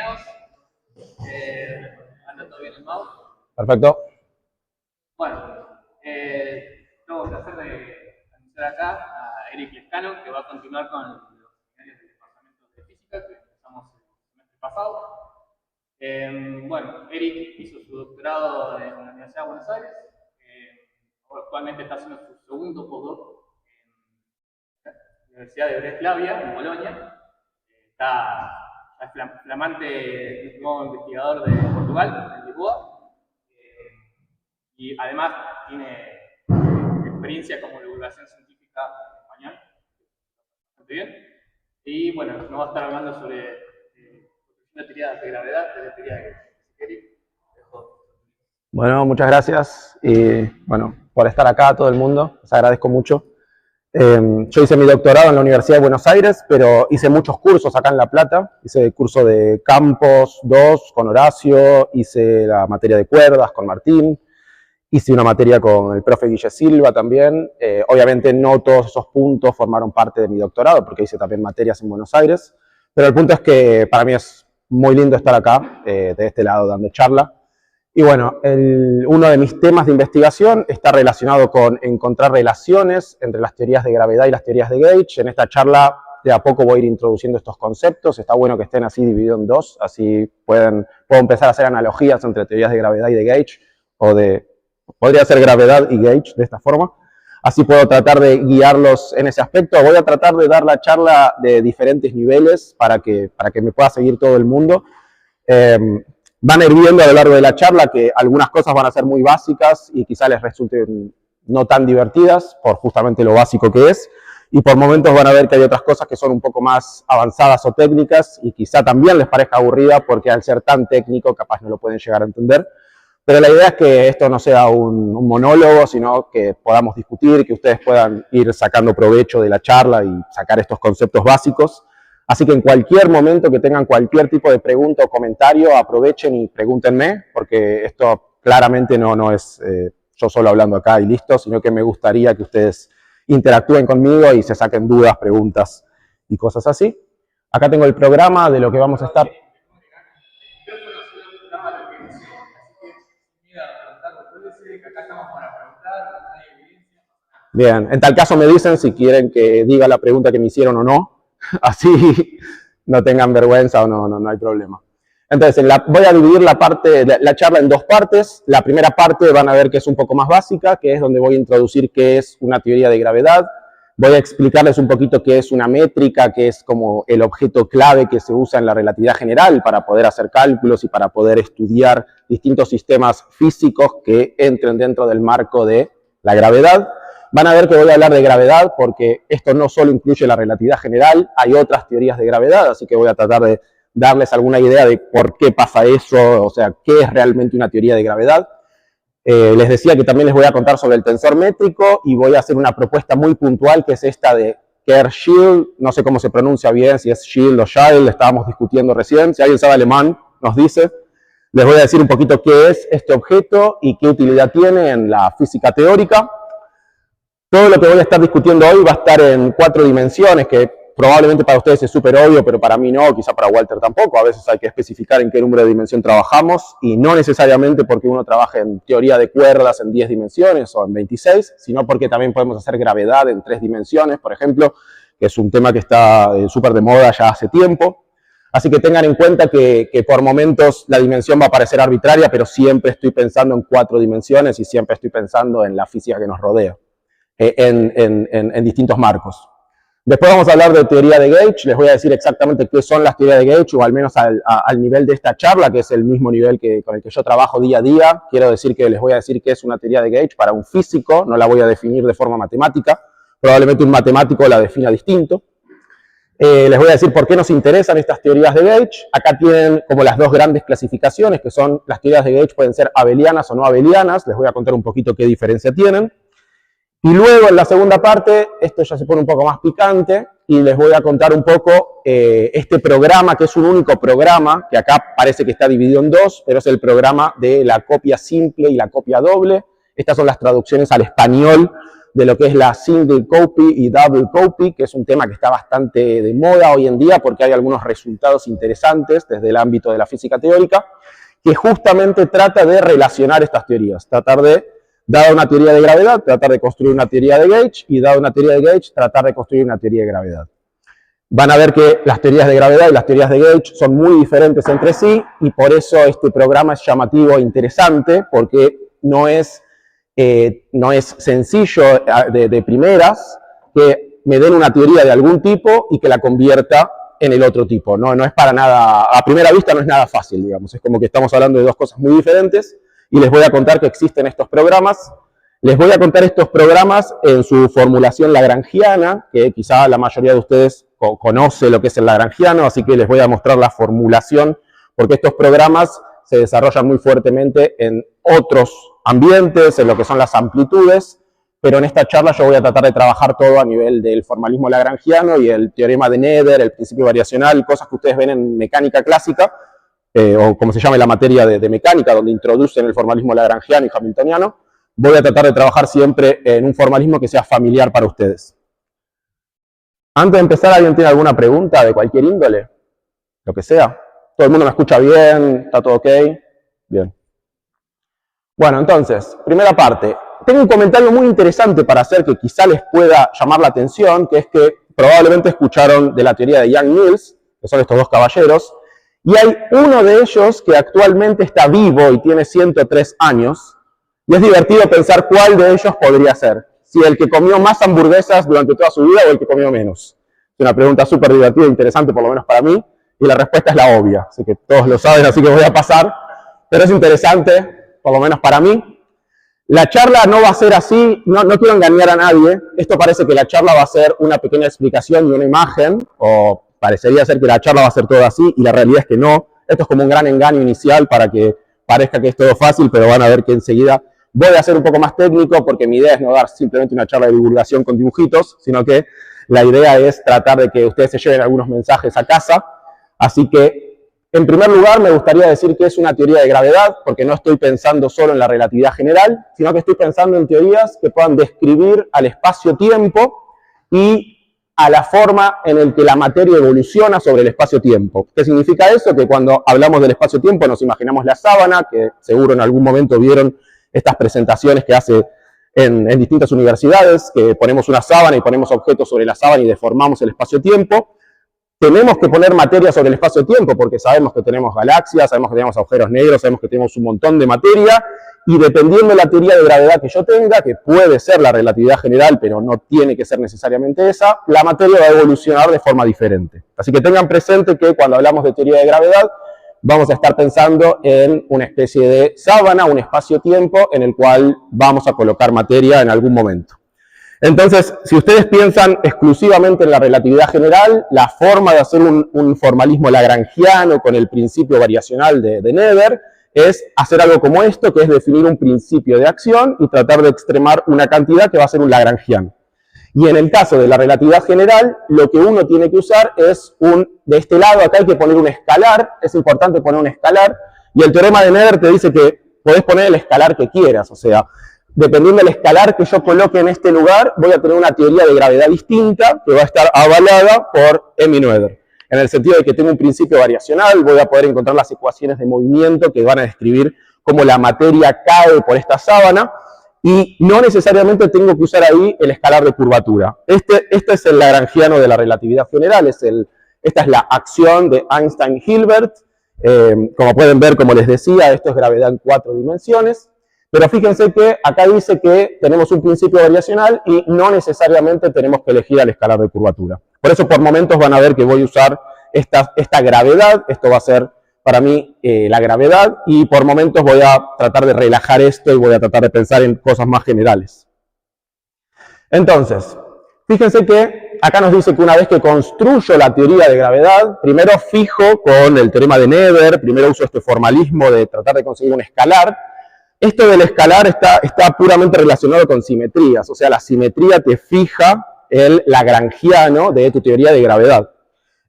bienvenidos. ¿Anda todo bien el mouse? Perfecto. Bueno, tengo el placer de anunciar acá a Eric Lescano, que va a continuar con los seminarios del Departamento de Física que empezamos el semestre pasado. Bueno, Eric hizo su doctorado en la Universidad de Buenos Aires. Actualmente está haciendo su segundo postdoc en la Universidad de Breslavia, en Bolonia. Es flamante nuevo investigador de Portugal, en Lisboa. Y además tiene experiencia como divulgación científica en español. Bastante bien. Y bueno, nos va a estar hablando sobre la teoría de gravedad, de la teoría de Eric. Bueno, muchas gracias y bueno, por estar acá a todo el mundo, les agradezco mucho. Yo hice mi doctorado en la Universidad de Buenos Aires, pero hice muchos cursos acá en La Plata. Hice el curso de Campos 2 con Horacio, hice la materia de cuerdas con Martín, hice una materia con el profe Guille Silva también. Obviamente no todos esos puntos formaron parte de mi doctorado, porque hice también materias en Buenos Aires, pero el punto es que para mí es muy lindo estar acá, de este lado, dando charla. Y bueno, uno de mis temas de investigación está relacionado con encontrar relaciones entre las teorías de gravedad y las teorías de Gauge. En esta charla de a poco voy a ir introduciendo estos conceptos. Está bueno que estén así divididos en dos, así puedo empezar a hacer analogías entre teorías de gravedad y de Gauge, podría ser gravedad y Gauge de esta forma. Así puedo tratar de guiarlos en ese aspecto. Voy a tratar de dar la charla de diferentes niveles para que me pueda seguir todo el mundo. Van a ir viendo a lo largo de la charla que algunas cosas van a ser muy básicas y quizá les resulten no tan divertidas por justamente lo básico que es. Y por momentos van a ver que hay otras cosas que son un poco más avanzadas o técnicas y quizá también les parezca aburrida porque al ser tan técnico capaz no lo pueden llegar a entender. Pero la idea es que esto no sea un monólogo, sino que podamos discutir, que ustedes puedan ir sacando provecho de la charla y sacar estos conceptos básicos. Así que en cualquier momento que tengan cualquier tipo de pregunta o comentario, aprovechen y pregúntenme, porque esto claramente no es yo solo hablando acá y listo, sino que me gustaría que ustedes interactúen conmigo y se saquen dudas, preguntas y cosas así. Acá tengo el programa de lo que vamos a estar... Bien, en tal caso me dicen si quieren que diga la pregunta que me hicieron o no. Así no tengan vergüenza o no hay problema. Entonces, voy a dividir la charla en dos partes. La primera parte van a ver que es un poco más básica, que es donde voy a introducir qué es una teoría de gravedad. Voy a explicarles un poquito qué es una métrica, que es como el objeto clave que se usa en la relatividad general para poder hacer cálculos y para poder estudiar distintos sistemas físicos que entren dentro del marco de la gravedad. Van a ver que voy a hablar de gravedad porque esto no solo incluye la relatividad general, hay otras teorías de gravedad, así que voy a tratar de darles alguna idea de por qué pasa eso, o sea, qué es realmente una teoría de gravedad. Les decía que también les voy a contar sobre el tensor métrico y voy a hacer una propuesta muy puntual que es esta de Kerr-Schild, no sé cómo se pronuncia bien, si es Schild o Schild, estábamos discutiendo recién, si alguien sabe alemán nos dice. Les voy a decir un poquito qué es este objeto y qué utilidad tiene en la física teórica. Todo lo que voy a estar discutiendo hoy va a estar en 4 dimensiones, que probablemente para ustedes es súper obvio, pero para mí no, quizá para Walter tampoco. A veces hay que especificar en qué número de dimensión trabajamos, y no necesariamente porque uno trabaje en teoría de cuerdas en 10 dimensiones o en 26, sino porque también podemos hacer gravedad en 3 dimensiones, por ejemplo, que es un tema que está súper de moda ya hace tiempo. Así que tengan en cuenta que por momentos la dimensión va a parecer arbitraria, pero siempre estoy pensando en 4 dimensiones y siempre estoy pensando en la física que nos rodea. En distintos marcos. Después vamos a hablar de teoría de Gauge, les voy a decir exactamente qué son las teorías de Gauge, o al menos al nivel de esta charla, que es el mismo nivel con el que yo trabajo día a día. Quiero decir que les voy a decir qué es una teoría de Gauge para un físico, no la voy a definir de forma matemática, probablemente un matemático la defina distinto. Les voy a decir por qué nos interesan estas teorías de Gauge. Acá tienen como las dos grandes clasificaciones, que son las teorías de Gauge pueden ser abelianas o no abelianas, les voy a contar un poquito qué diferencia tienen. Y luego en la segunda parte, esto ya se pone un poco más picante, y les voy a contar un poco este programa, que es un único programa, que acá parece que está dividido en dos, pero es el programa de la copia simple y la copia doble. Estas son las traducciones al español de lo que es la single copy y double copy, que es un tema que está bastante de moda hoy en día porque hay algunos resultados interesantes desde el ámbito de la física teórica, que justamente trata de relacionar estas teorías, tratar de, dada una teoría de gravedad, tratar de construir una teoría de gauge, y dada una teoría de gauge, tratar de construir una teoría de gravedad. Van a ver que las teorías de gravedad y las teorías de gauge son muy diferentes entre sí, y por eso este programa es llamativo e interesante, porque no es sencillo de primeras que me den una teoría de algún tipo y que la convierta en el otro tipo. No es para nada, a primera vista no es nada fácil, digamos. Es como que estamos hablando de dos cosas muy diferentes, y les voy a contar que existen estos programas. Les voy a contar estos programas en su formulación lagrangiana, que quizá la mayoría de ustedes conoce lo que es el lagrangiano, así que les voy a mostrar la formulación, porque estos programas se desarrollan muy fuertemente en otros ambientes, en lo que son las amplitudes, pero en esta charla yo voy a tratar de trabajar todo a nivel del formalismo lagrangiano y el teorema de Nether, el principio variacional, cosas que ustedes ven en mecánica clásica, o como se llama la materia de mecánica, donde introducen el formalismo lagrangiano y hamiltoniano. Voy a tratar de trabajar siempre en un formalismo que sea familiar para ustedes. Antes de empezar, ¿alguien tiene alguna pregunta de cualquier índole? Lo que sea. ¿Todo el mundo me escucha bien? ¿Está todo ok? Bien. Bueno, entonces, primera parte. Tengo un comentario muy interesante para hacer que quizá les pueda llamar la atención, que es que probablemente escucharon de la teoría de Young-Mills, que son estos dos caballeros, y hay uno de ellos que actualmente está vivo y tiene 103 años, y es divertido pensar cuál de ellos podría ser. Si el que comió más hamburguesas durante toda su vida o el que comió menos. Es una pregunta súper divertida e interesante, por lo menos para mí, y la respuesta es la obvia. Así que todos lo saben, así que voy a pasar. Pero es interesante, por lo menos para mí. La charla no va a ser así, no quiero engañar a nadie. Esto parece que la charla va a ser una pequeña explicación y una imagen, o parecería ser que la charla va a ser todo así, y la realidad es que no. Esto es como un gran engaño inicial para que parezca que es todo fácil, pero van a ver que enseguida voy a ser un poco más técnico, porque mi idea es no dar simplemente una charla de divulgación con dibujitos, sino que la idea es tratar de que ustedes se lleven algunos mensajes a casa. Así que, en primer lugar, me gustaría decir que es una teoría de gravedad, porque no estoy pensando solo en la relatividad general, sino que estoy pensando en teorías que puedan describir al espacio-tiempo y a la forma en la que la materia evoluciona sobre el espacio-tiempo. ¿Qué significa eso? Que cuando hablamos del espacio-tiempo nos imaginamos la sábana, que seguro en algún momento vieron estas presentaciones que hace en distintas universidades, que ponemos una sábana y ponemos objetos sobre la sábana y deformamos el espacio-tiempo. Tenemos que poner materia sobre el espacio-tiempo porque sabemos que tenemos galaxias, sabemos que tenemos agujeros negros, sabemos que tenemos un montón de materia, y dependiendo de la teoría de gravedad que yo tenga, que puede ser la relatividad general, pero no tiene que ser necesariamente esa, la materia va a evolucionar de forma diferente. Así que tengan presente que cuando hablamos de teoría de gravedad, vamos a estar pensando en una especie de sábana, un espacio-tiempo en el cual vamos a colocar materia en algún momento. Entonces, si ustedes piensan exclusivamente en la relatividad general, la forma de hacer un formalismo lagrangiano con el principio variacional de Nether es hacer algo como esto, que es definir un principio de acción y tratar de extremar una cantidad que va a ser un lagrangiano. Y en el caso de la relatividad general, lo que uno tiene que usar es de este lado acá hay que poner un escalar, es importante poner un escalar, y el teorema de Nether te dice que podés poner el escalar que quieras, o sea, dependiendo del escalar que yo coloque en este lugar, voy a tener una teoría de gravedad distinta que va a estar avalada por Emmy-Noether. En el sentido de que tengo un principio variacional, voy a poder encontrar las ecuaciones de movimiento que van a describir cómo la materia cae por esta sábana, y no necesariamente tengo que usar ahí el escalar de curvatura. Este es el lagrangiano de la relatividad general, esta es la acción de Einstein-Hilbert. Como pueden ver, como les decía, esto es gravedad en 4 dimensiones. Pero fíjense que acá dice que tenemos un principio variacional y no necesariamente tenemos que elegir al escalar de curvatura. Por eso por momentos van a ver que voy a usar esta gravedad, esto va a ser para mí la gravedad, y por momentos voy a tratar de relajar esto y voy a tratar de pensar en cosas más generales. Entonces, fíjense que acá nos dice que una vez que construyo la teoría de gravedad, primero fijo con el teorema de Nether, primero uso este formalismo de tratar de conseguir un escalar. Esto del escalar está puramente relacionado con simetrías, o sea, la simetría te fija el lagrangiano de tu teoría de gravedad.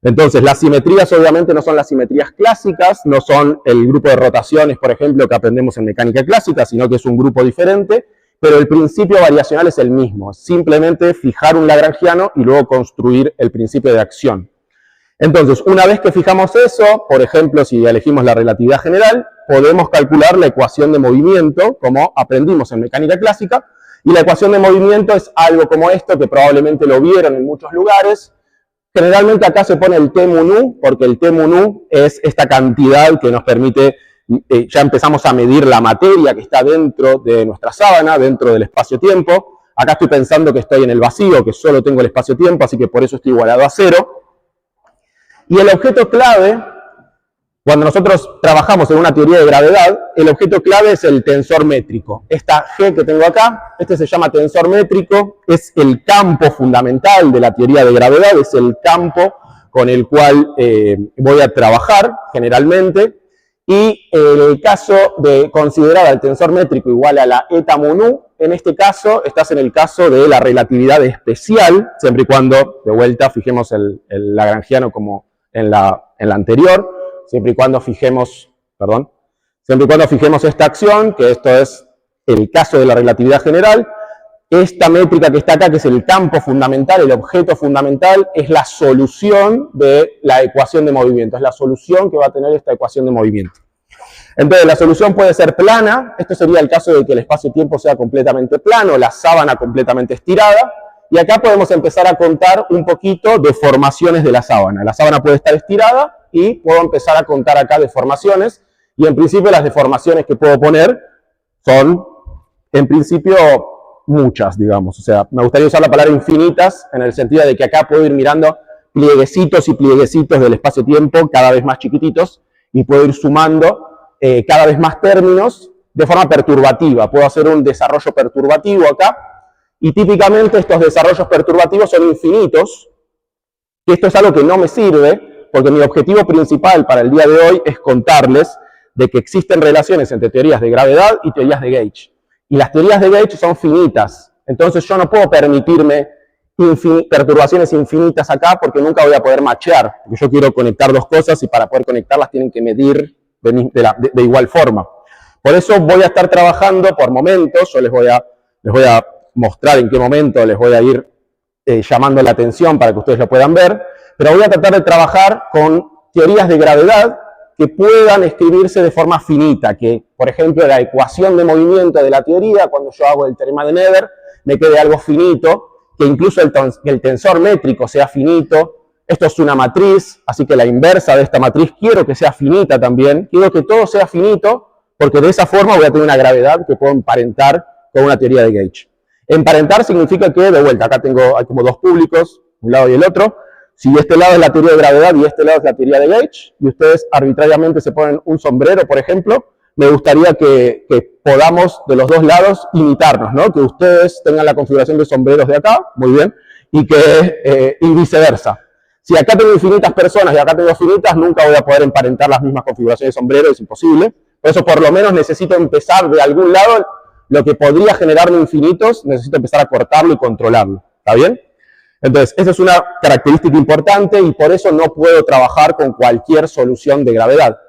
Entonces, las simetrías obviamente no son las simetrías clásicas, no son el grupo de rotaciones, por ejemplo, que aprendemos en mecánica clásica, sino que es un grupo diferente, pero el principio variacional es el mismo, simplemente fijar un lagrangiano y luego construir el principio de acción. Entonces, una vez que fijamos eso, por ejemplo, si elegimos la relatividad general, podemos calcular la ecuación de movimiento, como aprendimos en mecánica clásica, y la ecuación de movimiento es algo como esto, que probablemente lo vieron en muchos lugares. Generalmente acá se pone el T mun U, porque el T mun U es esta cantidad que nos permite, ya empezamos a medir la materia que está dentro de nuestra sábana, dentro del espacio-tiempo. Acá estoy pensando que estoy en el vacío, que solo tengo el espacio-tiempo, así que por eso estoy igualado a 0. Y el objeto clave, cuando nosotros trabajamos en una teoría de gravedad, el objeto clave es el tensor métrico. Esta G que tengo acá, este se llama tensor métrico, es el campo fundamental de la teoría de gravedad, es el campo con el cual voy a trabajar generalmente. Y en el caso de considerar al tensor métrico igual a la eta mun U, en este caso estás en el caso de la relatividad especial, siempre y cuando, de vuelta, fijemos el lagrangiano como en la anterior, siempre y cuando fijemos esta acción, que esto es el caso de la relatividad general. Esta métrica que está acá, que es el campo fundamental, el objeto fundamental, es la solución de la ecuación de movimiento, es la solución que va a tener esta ecuación de movimiento. Entonces, la solución puede ser plana, esto sería el caso de que el espacio-tiempo sea completamente plano, la sábana completamente estirada, y acá podemos empezar a contar un poquito deformaciones de la sábana. La sábana puede estar estirada y puedo empezar a contar acá deformaciones, y en principio las deformaciones que puedo poner son, en principio, muchas, digamos. O sea, me gustaría usar la palabra infinitas, en el sentido de que acá puedo ir mirando plieguecitos y plieguecitos del espacio-tiempo, cada vez más chiquititos, y puedo ir sumando cada vez más términos de forma perturbativa. Puedo hacer un desarrollo perturbativo acá, y típicamente estos desarrollos perturbativos son infinitos, y esto es algo que no me sirve, porque mi objetivo principal para el día de hoy es contarles de que existen relaciones entre teorías de gravedad y teorías de gauge. Y las teorías de gauge son finitas, entonces yo no puedo permitirme perturbaciones infinitas acá porque nunca voy a poder matchear, porque yo quiero conectar dos cosas y para poder conectarlas tienen que medir de igual forma. Por eso voy a estar trabajando por momentos, yo les voy a mostrar en qué momento les voy a ir llamando la atención para que ustedes lo puedan ver, pero voy a tratar de trabajar con teorías de gravedad que puedan escribirse de forma finita, que, por ejemplo, la ecuación de movimiento de la teoría, cuando yo hago el teorema de Never, me quede algo finito, que incluso el tensor métrico sea finito. Esto es una matriz, así que la inversa de esta matriz quiero que sea finita también, quiero que todo sea finito, porque de esa forma voy a tener una gravedad que puedo emparentar con una teoría de gauge. Emparentar significa que, de vuelta, acá hay como dos públicos, un lado y el otro. Si este lado es la teoría de gravedad y este lado es la teoría de gauge, y ustedes arbitrariamente se ponen un sombrero, por ejemplo, me gustaría que podamos de los dos lados imitarnos, ¿no? Que ustedes tengan la configuración de sombreros de acá, muy bien, y viceversa. Si acá tengo infinitas personas y acá tengo finitas, nunca voy a poder emparentar las mismas configuraciones de sombrero, es imposible. Por eso, por lo menos, necesito empezar de algún lado. Lo que podría generarme infinitos, necesito empezar a cortarlo y controlarlo. ¿Está bien? Entonces, esa es una característica importante y por eso no puedo trabajar con cualquier solución de gravedad.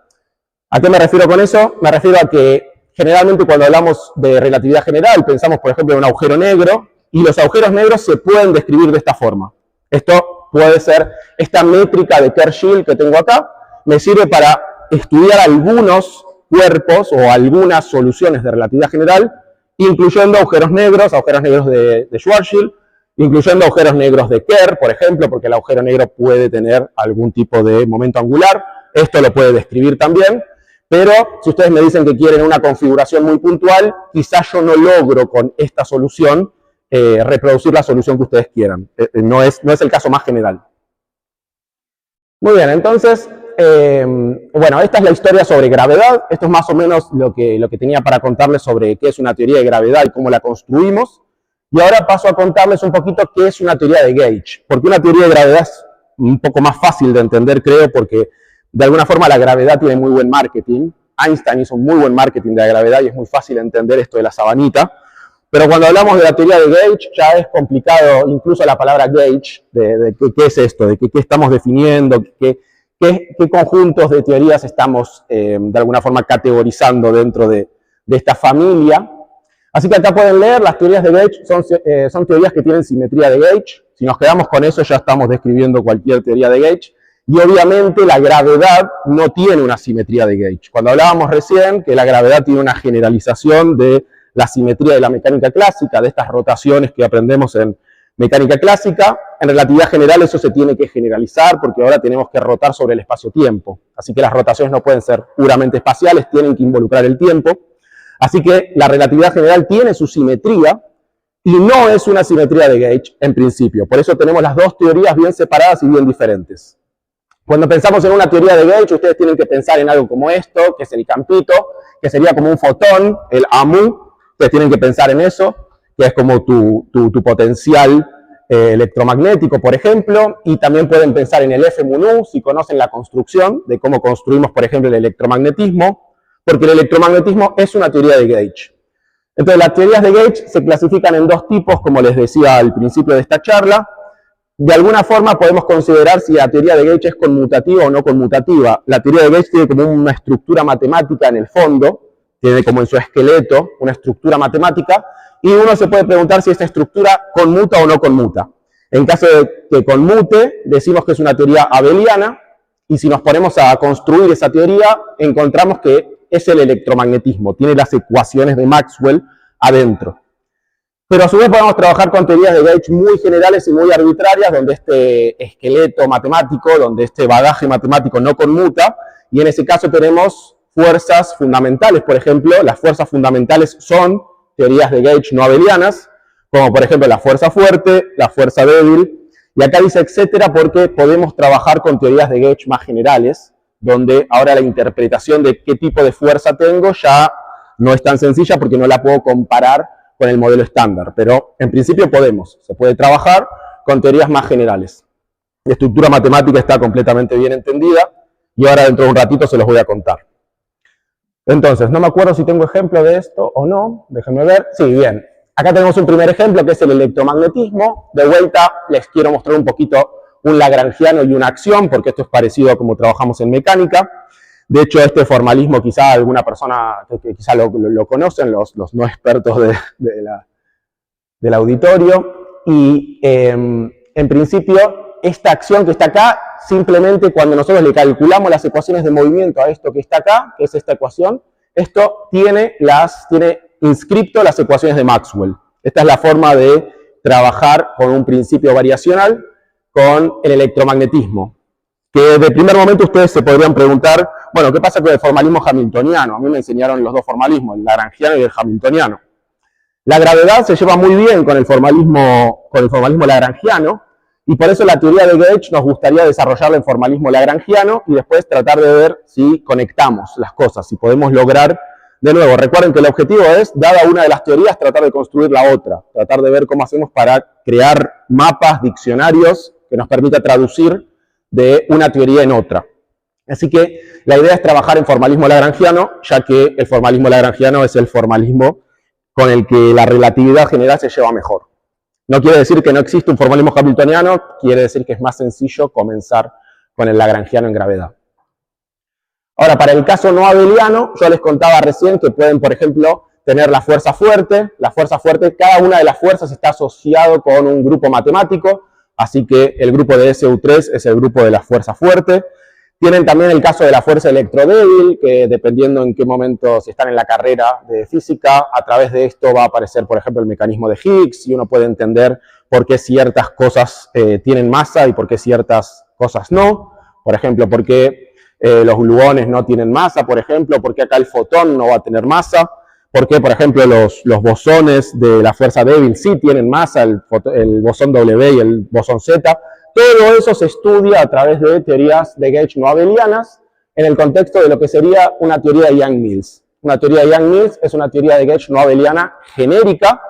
¿A qué me refiero con eso? Me refiero a que generalmente cuando hablamos de relatividad general, pensamos, por ejemplo, en un agujero negro, y los agujeros negros se pueden describir de esta forma. Esto puede ser esta métrica de Kerr-Schell que tengo acá, me sirve para estudiar algunos cuerpos o algunas soluciones de relatividad general, incluyendo agujeros negros de Schwarzschild, incluyendo agujeros negros de Kerr, por ejemplo, porque el agujero negro puede tener algún tipo de momento angular. Esto lo puede describir también, pero si ustedes me dicen que quieren una configuración muy puntual, quizás yo no logro con esta solución reproducir la solución que ustedes quieran. No es el caso más general. Muy bien, entonces, bueno, esta es la historia sobre gravedad. Esto es más o menos lo que tenía para contarles sobre qué es una teoría de gravedad y cómo la construimos. Y ahora paso a contarles un poquito qué es una teoría de gauge. Porque una teoría de gravedad es un poco más fácil de entender, creo, porque de alguna forma la gravedad tiene muy buen marketing. Einstein hizo un muy buen marketing de la gravedad y es muy fácil entender esto de la sabanita. Pero cuando hablamos de la teoría de gauge ya es complicado, incluso la palabra gauge, de qué es esto, de qué estamos definiendo, qué conjuntos de teorías estamos de alguna forma categorizando dentro de esta familia. Así que acá pueden leer, las teorías de Gauge son teorías que tienen simetría de Gauge. Si nos quedamos con eso, ya estamos describiendo cualquier teoría de Gauge. Y obviamente la gravedad no tiene una simetría de Gauge. Cuando hablábamos recién que la gravedad tiene una generalización de la simetría de la mecánica clásica, de estas rotaciones que aprendemos en mecánica clásica, en relatividad general eso se tiene que generalizar porque ahora tenemos que rotar sobre el espacio-tiempo. Así que las rotaciones no pueden ser puramente espaciales, tienen que involucrar el tiempo. Así que la relatividad general tiene su simetría y no es una simetría de Gauge en principio. Por eso tenemos las dos teorías bien separadas y bien diferentes. Cuando pensamos en una teoría de Gauge, ustedes tienen que pensar en algo como esto, que es el campito, que sería como un fotón, el AMU. Ustedes tienen que pensar en eso, que es como tu potencial electromagnético, por ejemplo, y también pueden pensar en el F mu nu, si conocen la construcción de cómo construimos, por ejemplo, el electromagnetismo, porque el electromagnetismo es una teoría de Gauge. Entonces, las teorías de Gauge se clasifican en dos tipos, como les decía al principio de esta charla. De alguna forma podemos considerar si la teoría de Gauge es conmutativa o no conmutativa. La teoría de Gauge tiene como una estructura matemática en el fondo, tiene como en su esqueleto una estructura matemática, y uno se puede preguntar si esta estructura conmuta o no conmuta. En caso de que conmute, decimos que es una teoría abeliana, y si nos ponemos a construir esa teoría, encontramos que es el electromagnetismo, tiene las ecuaciones de Maxwell adentro. Pero a su vez podemos trabajar con teorías de Gauge muy generales y muy arbitrarias, donde este esqueleto matemático, donde este bagaje matemático no conmuta, y en ese caso tenemos fuerzas fundamentales. Por ejemplo, las fuerzas fundamentales son teorías de Gauge no abelianas, como por ejemplo la fuerza fuerte, la fuerza débil, y acá dice etcétera porque podemos trabajar con teorías de Gauge más generales, donde ahora la interpretación de qué tipo de fuerza tengo ya no es tan sencilla porque no la puedo comparar con el modelo estándar, pero en principio se puede trabajar con teorías más generales. La estructura matemática está completamente bien entendida y ahora dentro de un ratito se los voy a contar. Entonces, no me acuerdo si tengo ejemplo de esto o no, déjenme ver. Sí, bien. Acá tenemos un primer ejemplo que es el electromagnetismo. De vuelta les quiero mostrar un poquito un lagrangiano y una acción, porque esto es parecido a como trabajamos en mecánica. De hecho, este formalismo quizá alguna persona que quizá lo conocen, los no expertos del auditorio. Y en principio, esta acción que está acá, simplemente cuando nosotros le calculamos las ecuaciones de movimiento a esto que está acá, que es esta ecuación, esto tiene inscripto las ecuaciones de Maxwell. Esta es la forma de trabajar con un principio variacional con el electromagnetismo. Que de primer momento ustedes se podrían preguntar, bueno, ¿qué pasa con el formalismo hamiltoniano? A mí me enseñaron los dos formalismos, el lagrangiano y el hamiltoniano. La gravedad se lleva muy bien con el formalismo lagrangiano, y por eso la teoría de Gauge nos gustaría desarrollarla en formalismo lagrangiano y después tratar de ver si conectamos las cosas, si podemos lograr, de nuevo, recuerden que el objetivo es, dada una de las teorías, tratar de construir la otra, tratar de ver cómo hacemos para crear mapas, diccionarios, que nos permita traducir de una teoría en otra. Así que la idea es trabajar en formalismo lagrangiano, ya que el formalismo lagrangiano es el formalismo con el que la relatividad general se lleva mejor. No quiere decir que no existe un formalismo hamiltoniano, quiere decir que es más sencillo comenzar con el lagrangiano en gravedad. Ahora, para el caso no abeliano, yo les contaba recién que pueden, por ejemplo, tener la fuerza fuerte. La fuerza fuerte, cada una de las fuerzas está asociado con un grupo matemático, así que el grupo de SU3 es el grupo de la fuerza fuerte. Tienen también el caso de la fuerza electrodébil, que dependiendo en qué momento, si están en la carrera de física, a través de esto va a aparecer, por ejemplo, el mecanismo de Higgs, y uno puede entender por qué ciertas cosas tienen masa y por qué ciertas cosas no. Por ejemplo, por qué los gluones no tienen masa, por ejemplo, por qué acá el fotón no va a tener masa, por qué, por ejemplo, los bosones de la fuerza débil sí tienen masa, el bosón W y el bosón Z. Todo eso se estudia a través de teorías de Gauge no abelianas en el contexto de lo que sería una teoría de Yang-Mills. Una teoría de Yang-Mills es una teoría de Gauge no abeliana genérica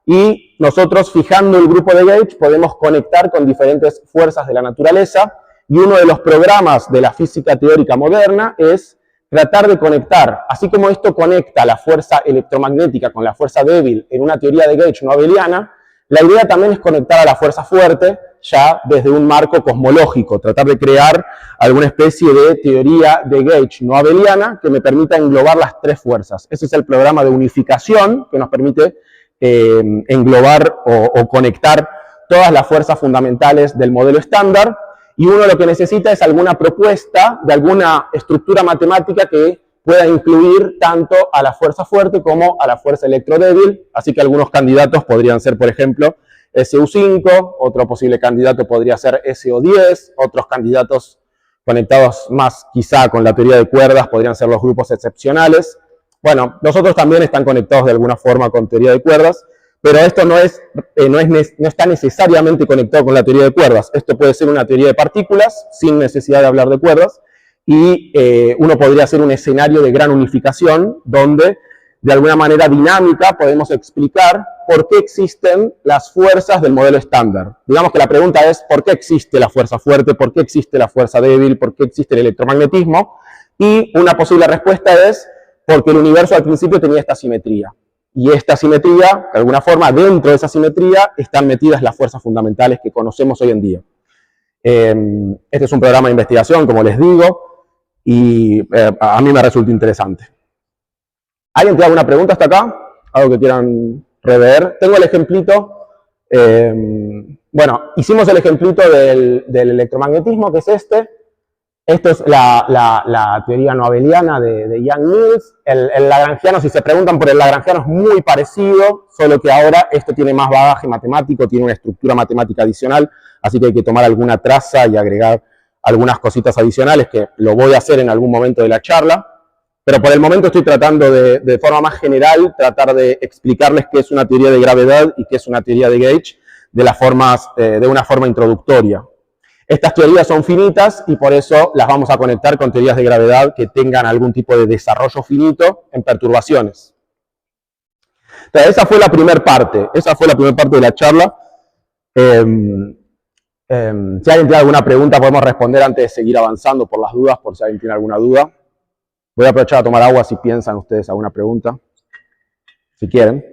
y nosotros, fijando el grupo de Gauge, podemos conectar con diferentes fuerzas de la naturaleza, y uno de los programas de la física teórica moderna es tratar de conectar, así como esto conecta la fuerza electromagnética con la fuerza débil en una teoría de Gauge no abeliana, la idea también es conectar a la fuerza fuerte ya desde un marco cosmológico, tratar de crear alguna especie de teoría de gauge no abeliana que me permita englobar las tres fuerzas. Ese es el programa de unificación que nos permite englobar o conectar todas las fuerzas fundamentales del modelo estándar, y uno lo que necesita es alguna propuesta de alguna estructura matemática que pueda incluir tanto a la fuerza fuerte como a la fuerza electrodébil, así que algunos candidatos podrían ser, por ejemplo, SU5, otro posible candidato podría ser SO10, otros candidatos conectados más quizá con la teoría de cuerdas podrían ser los grupos excepcionales. Bueno, los otros también están conectados de alguna forma con teoría de cuerdas, pero esto no está necesariamente conectado con la teoría de cuerdas. Esto puede ser una teoría de partículas sin necesidad de hablar de cuerdas, y uno podría hacer un escenario de gran unificación donde de alguna manera dinámica podemos explicar por qué existen las fuerzas del modelo estándar. Digamos que la pregunta es ¿por qué existe la fuerza fuerte? ¿Por qué existe la fuerza débil? ¿Por qué existe el electromagnetismo? Y una posible respuesta es porque el universo al principio tenía esta simetría. Y esta simetría, de alguna forma, dentro de esa simetría están metidas las fuerzas fundamentales que conocemos hoy en día. Este es un programa de investigación, como les digo, y a mí me resulta interesante. ¿Alguien tiene alguna pregunta hasta acá? ¿Algo que quieran rever? Tengo el ejemplito. Bueno, hicimos el ejemplito del electromagnetismo, que es este. Esto es la teoría no abeliana de Yang-Mills. El lagrangiano, si se preguntan por el lagrangiano, es muy parecido, solo que ahora esto tiene más bagaje matemático, tiene una estructura matemática adicional, así que hay que tomar alguna traza y agregar algunas cositas adicionales, que lo voy a hacer en algún momento de la charla. Pero por el momento estoy tratando de forma más general, tratar de explicarles qué es una teoría de gravedad y qué es una teoría de gauge de una forma introductoria. Estas teorías son finitas y por eso las vamos a conectar con teorías de gravedad que tengan algún tipo de desarrollo finito en perturbaciones. Entonces, esa fue la primera parte de la charla. Si alguien tiene alguna pregunta podemos responder antes de seguir avanzando por las dudas, por si alguien tiene alguna duda. Voy a aprovechar a tomar agua si piensan ustedes alguna pregunta, si quieren.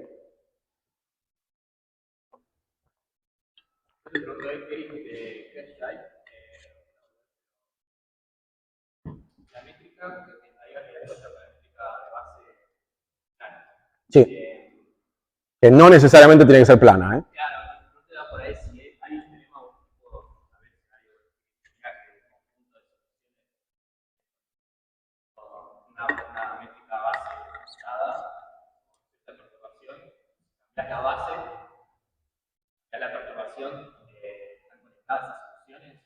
Sí, que no necesariamente tiene que ser plana, ¿eh? La base, ya la perturbación, están conectadas a soluciones.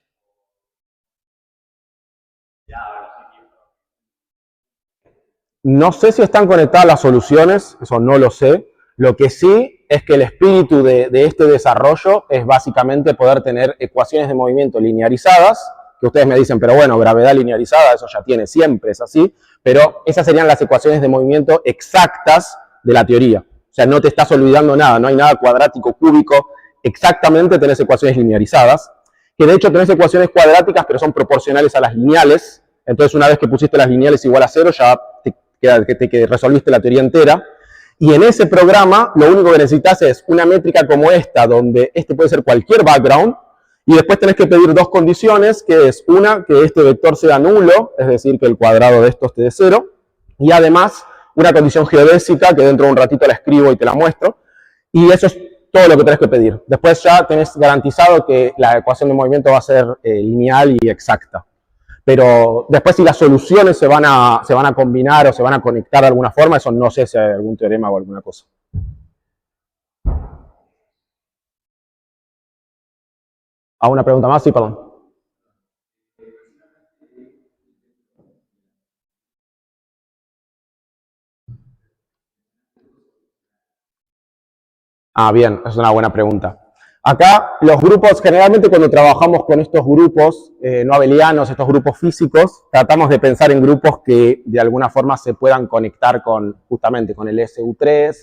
No sé si están conectadas las soluciones, eso no lo sé. Lo que sí es que el espíritu de este desarrollo es básicamente poder tener ecuaciones de movimiento linearizadas, que ustedes me dicen, pero bueno, gravedad linearizada, eso ya tiene, siempre es así, pero esas serían las ecuaciones de movimiento exactas de la teoría. O sea, no te estás olvidando nada, no hay nada cuadrático, cúbico, exactamente tenés ecuaciones linearizadas, que de hecho tenés ecuaciones cuadráticas, pero son proporcionales a las lineales. Entonces, una vez que pusiste las lineales igual a cero, ya te resolviste la teoría entera. Y en ese programa, lo único que necesitas es una métrica como esta, donde este puede ser cualquier background, y después tenés que pedir dos condiciones, que es una, que este vector sea nulo, es decir, que el cuadrado de esto esté de cero, y además una condición geodésica, que dentro de un ratito la escribo y te la muestro, y eso es todo lo que tenés que pedir. Después ya tenés garantizado que la ecuación de movimiento va a ser lineal y exacta. Pero después si las soluciones se van a combinar o se van a conectar de alguna forma, eso no sé si hay algún teorema o alguna cosa. ¿Alguna pregunta más? Sí, perdón. Ah, bien, es una buena pregunta. Acá los grupos, generalmente cuando trabajamos con estos grupos no abelianos, estos grupos físicos, tratamos de pensar en grupos que de alguna forma se puedan conectar justamente con el SU3,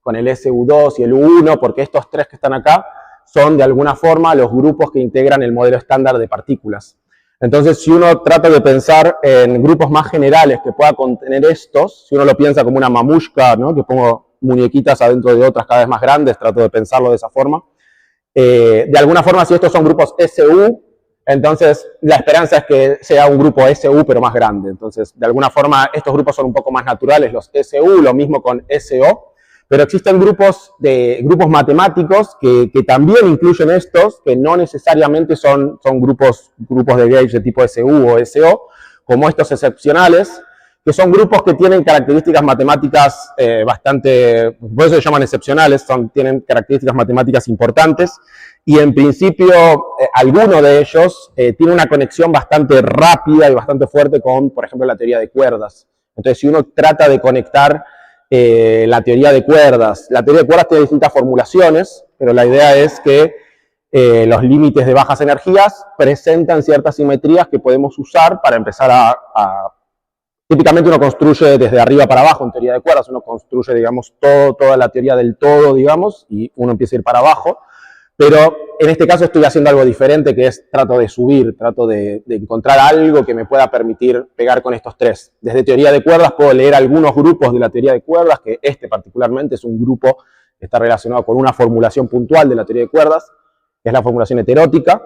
con el SU2 y el U1, porque estos tres que están acá son de alguna forma los grupos que integran el modelo estándar de partículas. Entonces, si uno trata de pensar en grupos más generales que pueda contener estos, si uno lo piensa como una mamushka, ¿no?, que pongo muñequitas adentro de otras cada vez más grandes, trato de pensarlo de esa forma, De alguna forma, si estos son grupos SU, entonces la esperanza es que sea un grupo SU pero más grande. Entonces, de alguna forma, estos grupos son un poco más naturales, los SU, lo mismo con SO. Pero existen grupos matemáticos que también incluyen estos, que no necesariamente son grupos de gauge de tipo SU o SO, como estos excepcionales, que son grupos que tienen características matemáticas por eso se llaman excepcionales, tienen características matemáticas importantes, y en principio alguno de ellos tiene una conexión bastante rápida y bastante fuerte con, por ejemplo, la teoría de cuerdas. Entonces, si uno trata de conectar la teoría de cuerdas tiene distintas formulaciones, pero la idea es que los límites de bajas energías presentan ciertas simetrías que podemos usar para empezar típicamente uno construye desde arriba para abajo en teoría de cuerdas, uno construye, digamos, toda la teoría del todo, digamos, y uno empieza a ir para abajo. Pero en este caso estoy haciendo algo diferente, que es trato de subir, trato de encontrar algo que me pueda permitir pegar con estos tres. Desde teoría de cuerdas puedo leer algunos grupos de la teoría de cuerdas, que este particularmente es un grupo que está relacionado con una formulación puntual de la teoría de cuerdas, que es la formulación heterótica.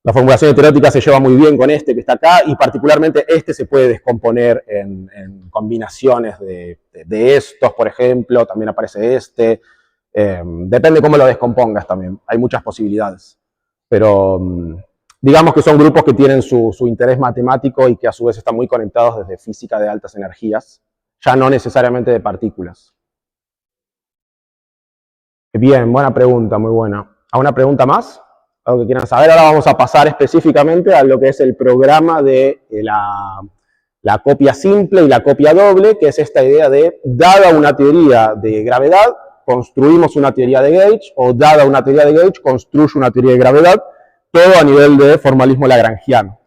La formulación heterótica se lleva muy bien con este que está acá, y particularmente este se puede descomponer en combinaciones de estos, por ejemplo, también aparece este. Depende cómo lo descompongas también, hay muchas posibilidades, pero digamos que son grupos que tienen su interés matemático y que a su vez están muy conectados desde física de altas energías, ya no necesariamente de partículas. Bien, buena pregunta, muy buena. ¿Alguna pregunta más? ¿Algo que quieran saber? Ahora vamos a pasar específicamente a lo que es el programa de la copia simple y la copia doble, que es esta idea de, dada una teoría de gravedad, construimos una teoría de gauge, o dada una teoría de gauge, construye una teoría de gravedad, todo a nivel de formalismo lagrangiano.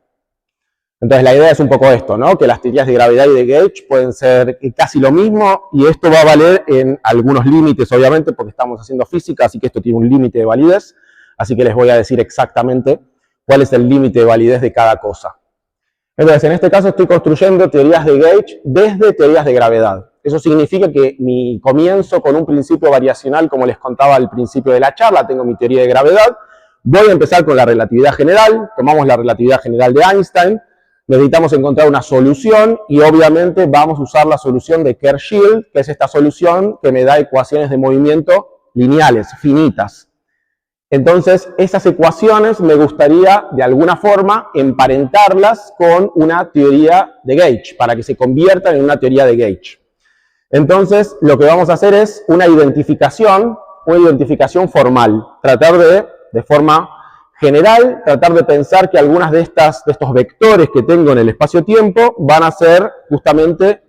Entonces la idea es un poco esto, ¿no? Que las teorías de gravedad y de gauge pueden ser casi lo mismo, y esto va a valer en algunos límites, obviamente, porque estamos haciendo física, así que esto tiene un límite de validez, así que les voy a decir exactamente cuál es el límite de validez de cada cosa. Entonces, en este caso estoy construyendo teorías de gauge desde teorías de gravedad. Eso significa que mi comienzo con un principio variacional, como les contaba al principio de la charla, tengo mi teoría de gravedad, voy a empezar con la relatividad general, tomamos la relatividad general de Einstein, necesitamos encontrar una solución, y obviamente vamos a usar la solución de Kerr-Schild, que es esta solución que me da ecuaciones de movimiento lineales, finitas. Entonces, esas ecuaciones me gustaría, de alguna forma, emparentarlas con una teoría de gauge, para que se conviertan en una teoría de gauge. Entonces, lo que vamos a hacer es una identificación formal. Tratar de forma general, tratar de pensar que algunas de estos vectores que tengo en el espacio-tiempo van a ser justamente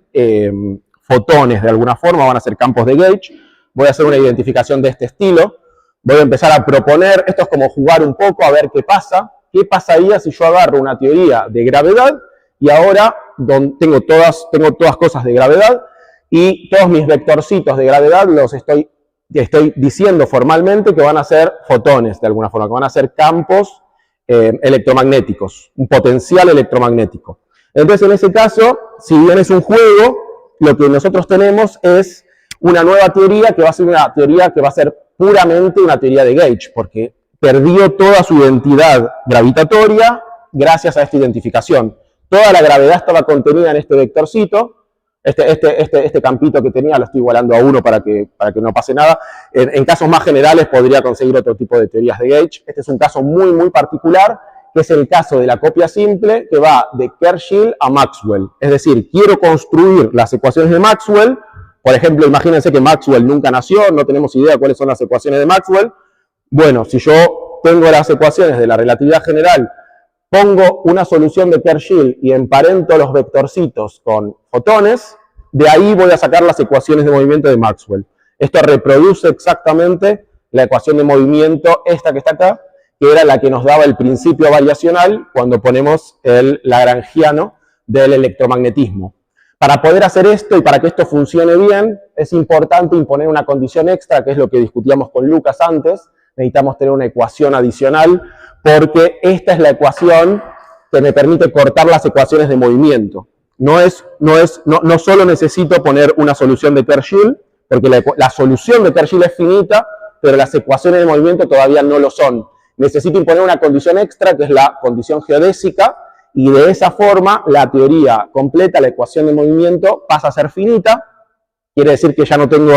fotones, de alguna forma, van a ser campos de gauge. Voy a hacer una identificación de este estilo. Voy a empezar a proponer, esto es como jugar un poco a ver qué pasa. ¿Qué pasaría si yo agarro una teoría de gravedad y ahora tengo todas cosas de gravedad, y todos mis vectorcitos de gravedad los estoy diciendo formalmente que van a ser fotones, de alguna forma, que van a ser campos electromagnéticos, un potencial electromagnético. Entonces, en ese caso, si bien es un juego, lo que nosotros tenemos es una nueva teoría que va a ser una teoría que va a ser puramente una teoría de gauge, porque perdió toda su identidad gravitatoria gracias a esta identificación. Toda la gravedad estaba contenida en este vectorcito, este campito que tenía lo estoy igualando a 1 para que no pase nada. En casos más generales podría conseguir otro tipo de teorías de gauge. Este es un caso muy, muy particular, que es el caso de la copia simple, que va de Kerr-Schild a Maxwell. Es decir, quiero construir las ecuaciones de Maxwell. Por ejemplo, imagínense que Maxwell nunca nació, no tenemos idea cuáles son las ecuaciones de Maxwell. Bueno, si yo tengo las ecuaciones de la relatividad general, pongo una solución de Kerr-Schild y emparento los vectorcitos con fotones, de ahí voy a sacar las ecuaciones de movimiento de Maxwell. Esto reproduce exactamente la ecuación de movimiento, esta que está acá, que era la que nos daba el principio variacional cuando ponemos el lagrangiano del electromagnetismo. Para poder hacer esto y para que esto funcione bien, es importante imponer una condición extra, que es lo que discutíamos con Lucas antes. Necesitamos tener una ecuación adicional, porque esta es la ecuación que me permite cortar las ecuaciones de movimiento. No solo necesito poner una solución de Kerr-Schild, porque la solución de Kerr-Schild es finita, pero las ecuaciones de movimiento todavía no lo son. Necesito imponer una condición extra, que es la condición geodésica, y de esa forma la teoría completa, la ecuación de movimiento, pasa a ser finita. Quiere decir que ya no tengo,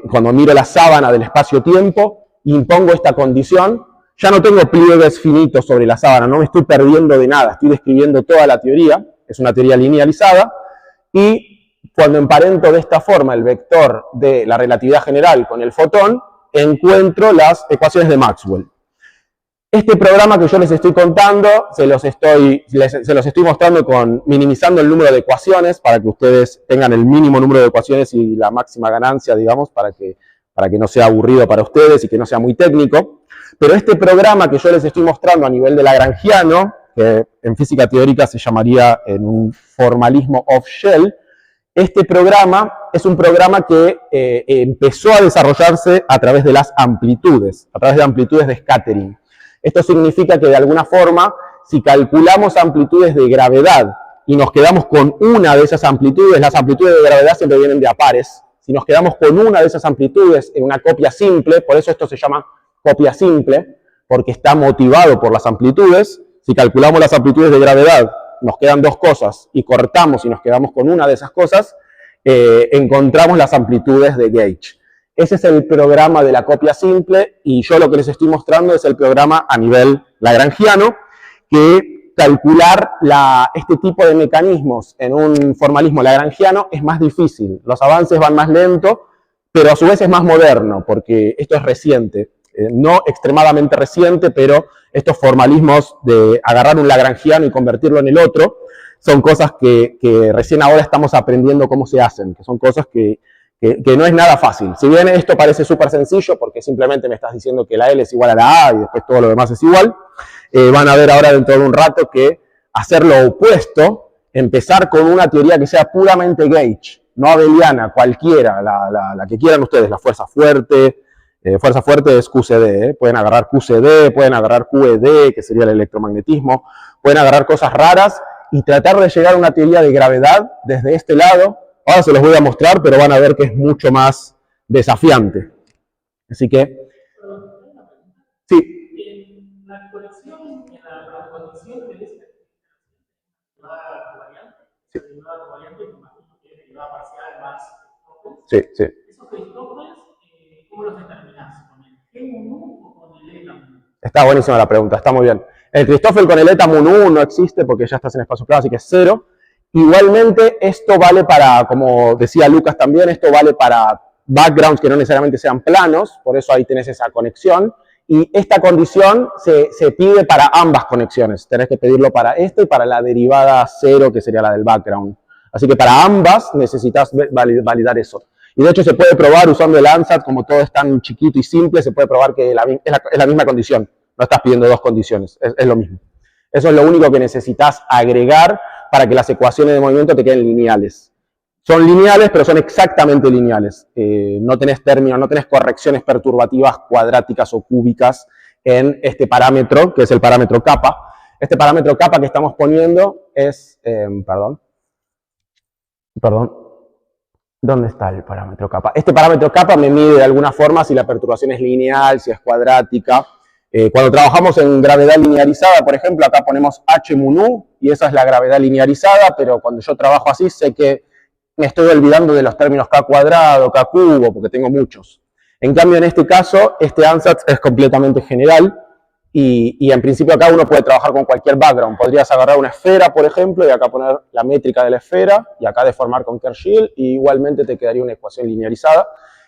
cuando miro la sábana del espacio-tiempo, impongo esta condición, ya no tengo pliegues finitos sobre la sábana, no me estoy perdiendo de nada, estoy describiendo toda la teoría, es una teoría linealizada, y cuando emparento de esta forma el vector de la relatividad general con el fotón, encuentro las ecuaciones de Maxwell. Este programa que yo les estoy contando, se los estoy mostrando minimizando el número de ecuaciones, para que ustedes tengan el mínimo número de ecuaciones y la máxima ganancia, digamos, para que no sea aburrido para ustedes y que no sea muy técnico. Pero este programa que yo les estoy mostrando a nivel de lagrangiano, que en física teórica se llamaría en un formalismo off-shell, este programa es un programa que empezó a desarrollarse a través de las amplitudes, a través de amplitudes de scattering. Esto significa que de alguna forma, si calculamos amplitudes de gravedad y nos quedamos con una de esas amplitudes, las amplitudes de gravedad siempre vienen de a pares, si nos quedamos con una de esas amplitudes en una copia simple, por eso esto se llama copia simple, porque está motivado por las amplitudes. Si calculamos las amplitudes de gravedad, nos quedan dos cosas, y cortamos y nos quedamos con una de esas cosas, encontramos las amplitudes de gauge. Ese es el programa de la copia simple, y yo lo que les estoy mostrando es el programa a nivel lagrangiano, que calcular este tipo de mecanismos en un formalismo lagrangiano es más difícil. Los avances van más lento, pero a su vez es más moderno, porque esto es reciente. No extremadamente reciente, pero estos formalismos de agarrar un lagrangiano y convertirlo en el otro, son cosas que recién ahora estamos aprendiendo cómo se hacen, que son cosas que no es nada fácil. Si bien esto parece súper sencillo, porque simplemente me estás diciendo que la L es igual a la A y después todo lo demás es igual, van a ver ahora dentro de un rato que hacer lo opuesto, empezar con una teoría que sea puramente gauge, no abeliana, cualquiera, la que quieran ustedes, la fuerza fuerte. Fuerza fuerte es QCD, pueden agarrar QCD, pueden agarrar QED, que sería el electromagnetismo, pueden agarrar cosas raras y tratar de llegar a una teoría de gravedad desde este lado. Ahora se los voy a mostrar, pero van a ver que es mucho más desafiante. Así que, sí. La conexión, en la condición de esta derivada covariante, la derivada covariante, me imagino que es derivada parcial más. Sí, sí. Esos Cristóforos, ¿cómo los determinás? ¿Con el G-mu o con el eta-mu? Está buenísima la pregunta, está muy bien. El Christoffel con el eta-mu no existe porque ya estás en espacio claro, así que es 0. Igualmente, esto vale para, como decía Lucas también, esto vale para backgrounds que no necesariamente sean planos, por eso ahí tenés esa conexión. Y esta condición se pide para ambas conexiones. Tenés que pedirlo para esta y para la derivada 0, que sería la del background. Así que para ambas necesitas validar eso. Y de hecho se puede probar usando el ANSAT, como todo es tan chiquito y simple, se puede probar que es la misma condición. No estás pidiendo dos condiciones, es lo mismo. Eso es lo único que necesitas agregar para que las ecuaciones de movimiento te queden lineales. Son lineales, pero son exactamente lineales. No tenés términos, no tenés correcciones perturbativas cuadráticas o cúbicas en este parámetro, que es el parámetro kappa. Este parámetro kappa que estamos poniendo es, ¿dónde está el parámetro kappa? Este parámetro kappa me mide de alguna forma si la perturbación es lineal, si es cuadrática. Cuando trabajamos en gravedad linearizada, por ejemplo, acá ponemos h-mu, y esa es la gravedad linearizada, pero cuando yo trabajo así sé que me estoy olvidando de los términos k cuadrado, k cubo, porque tengo muchos. En cambio, en este caso, este ANSAT es completamente general, y en principio acá uno puede trabajar con cualquier background. Podrías agarrar una esfera, por ejemplo, y acá poner la métrica de la esfera, y acá deformar con Kerr-Schell, y igualmente te quedaría una ecuación linearizada,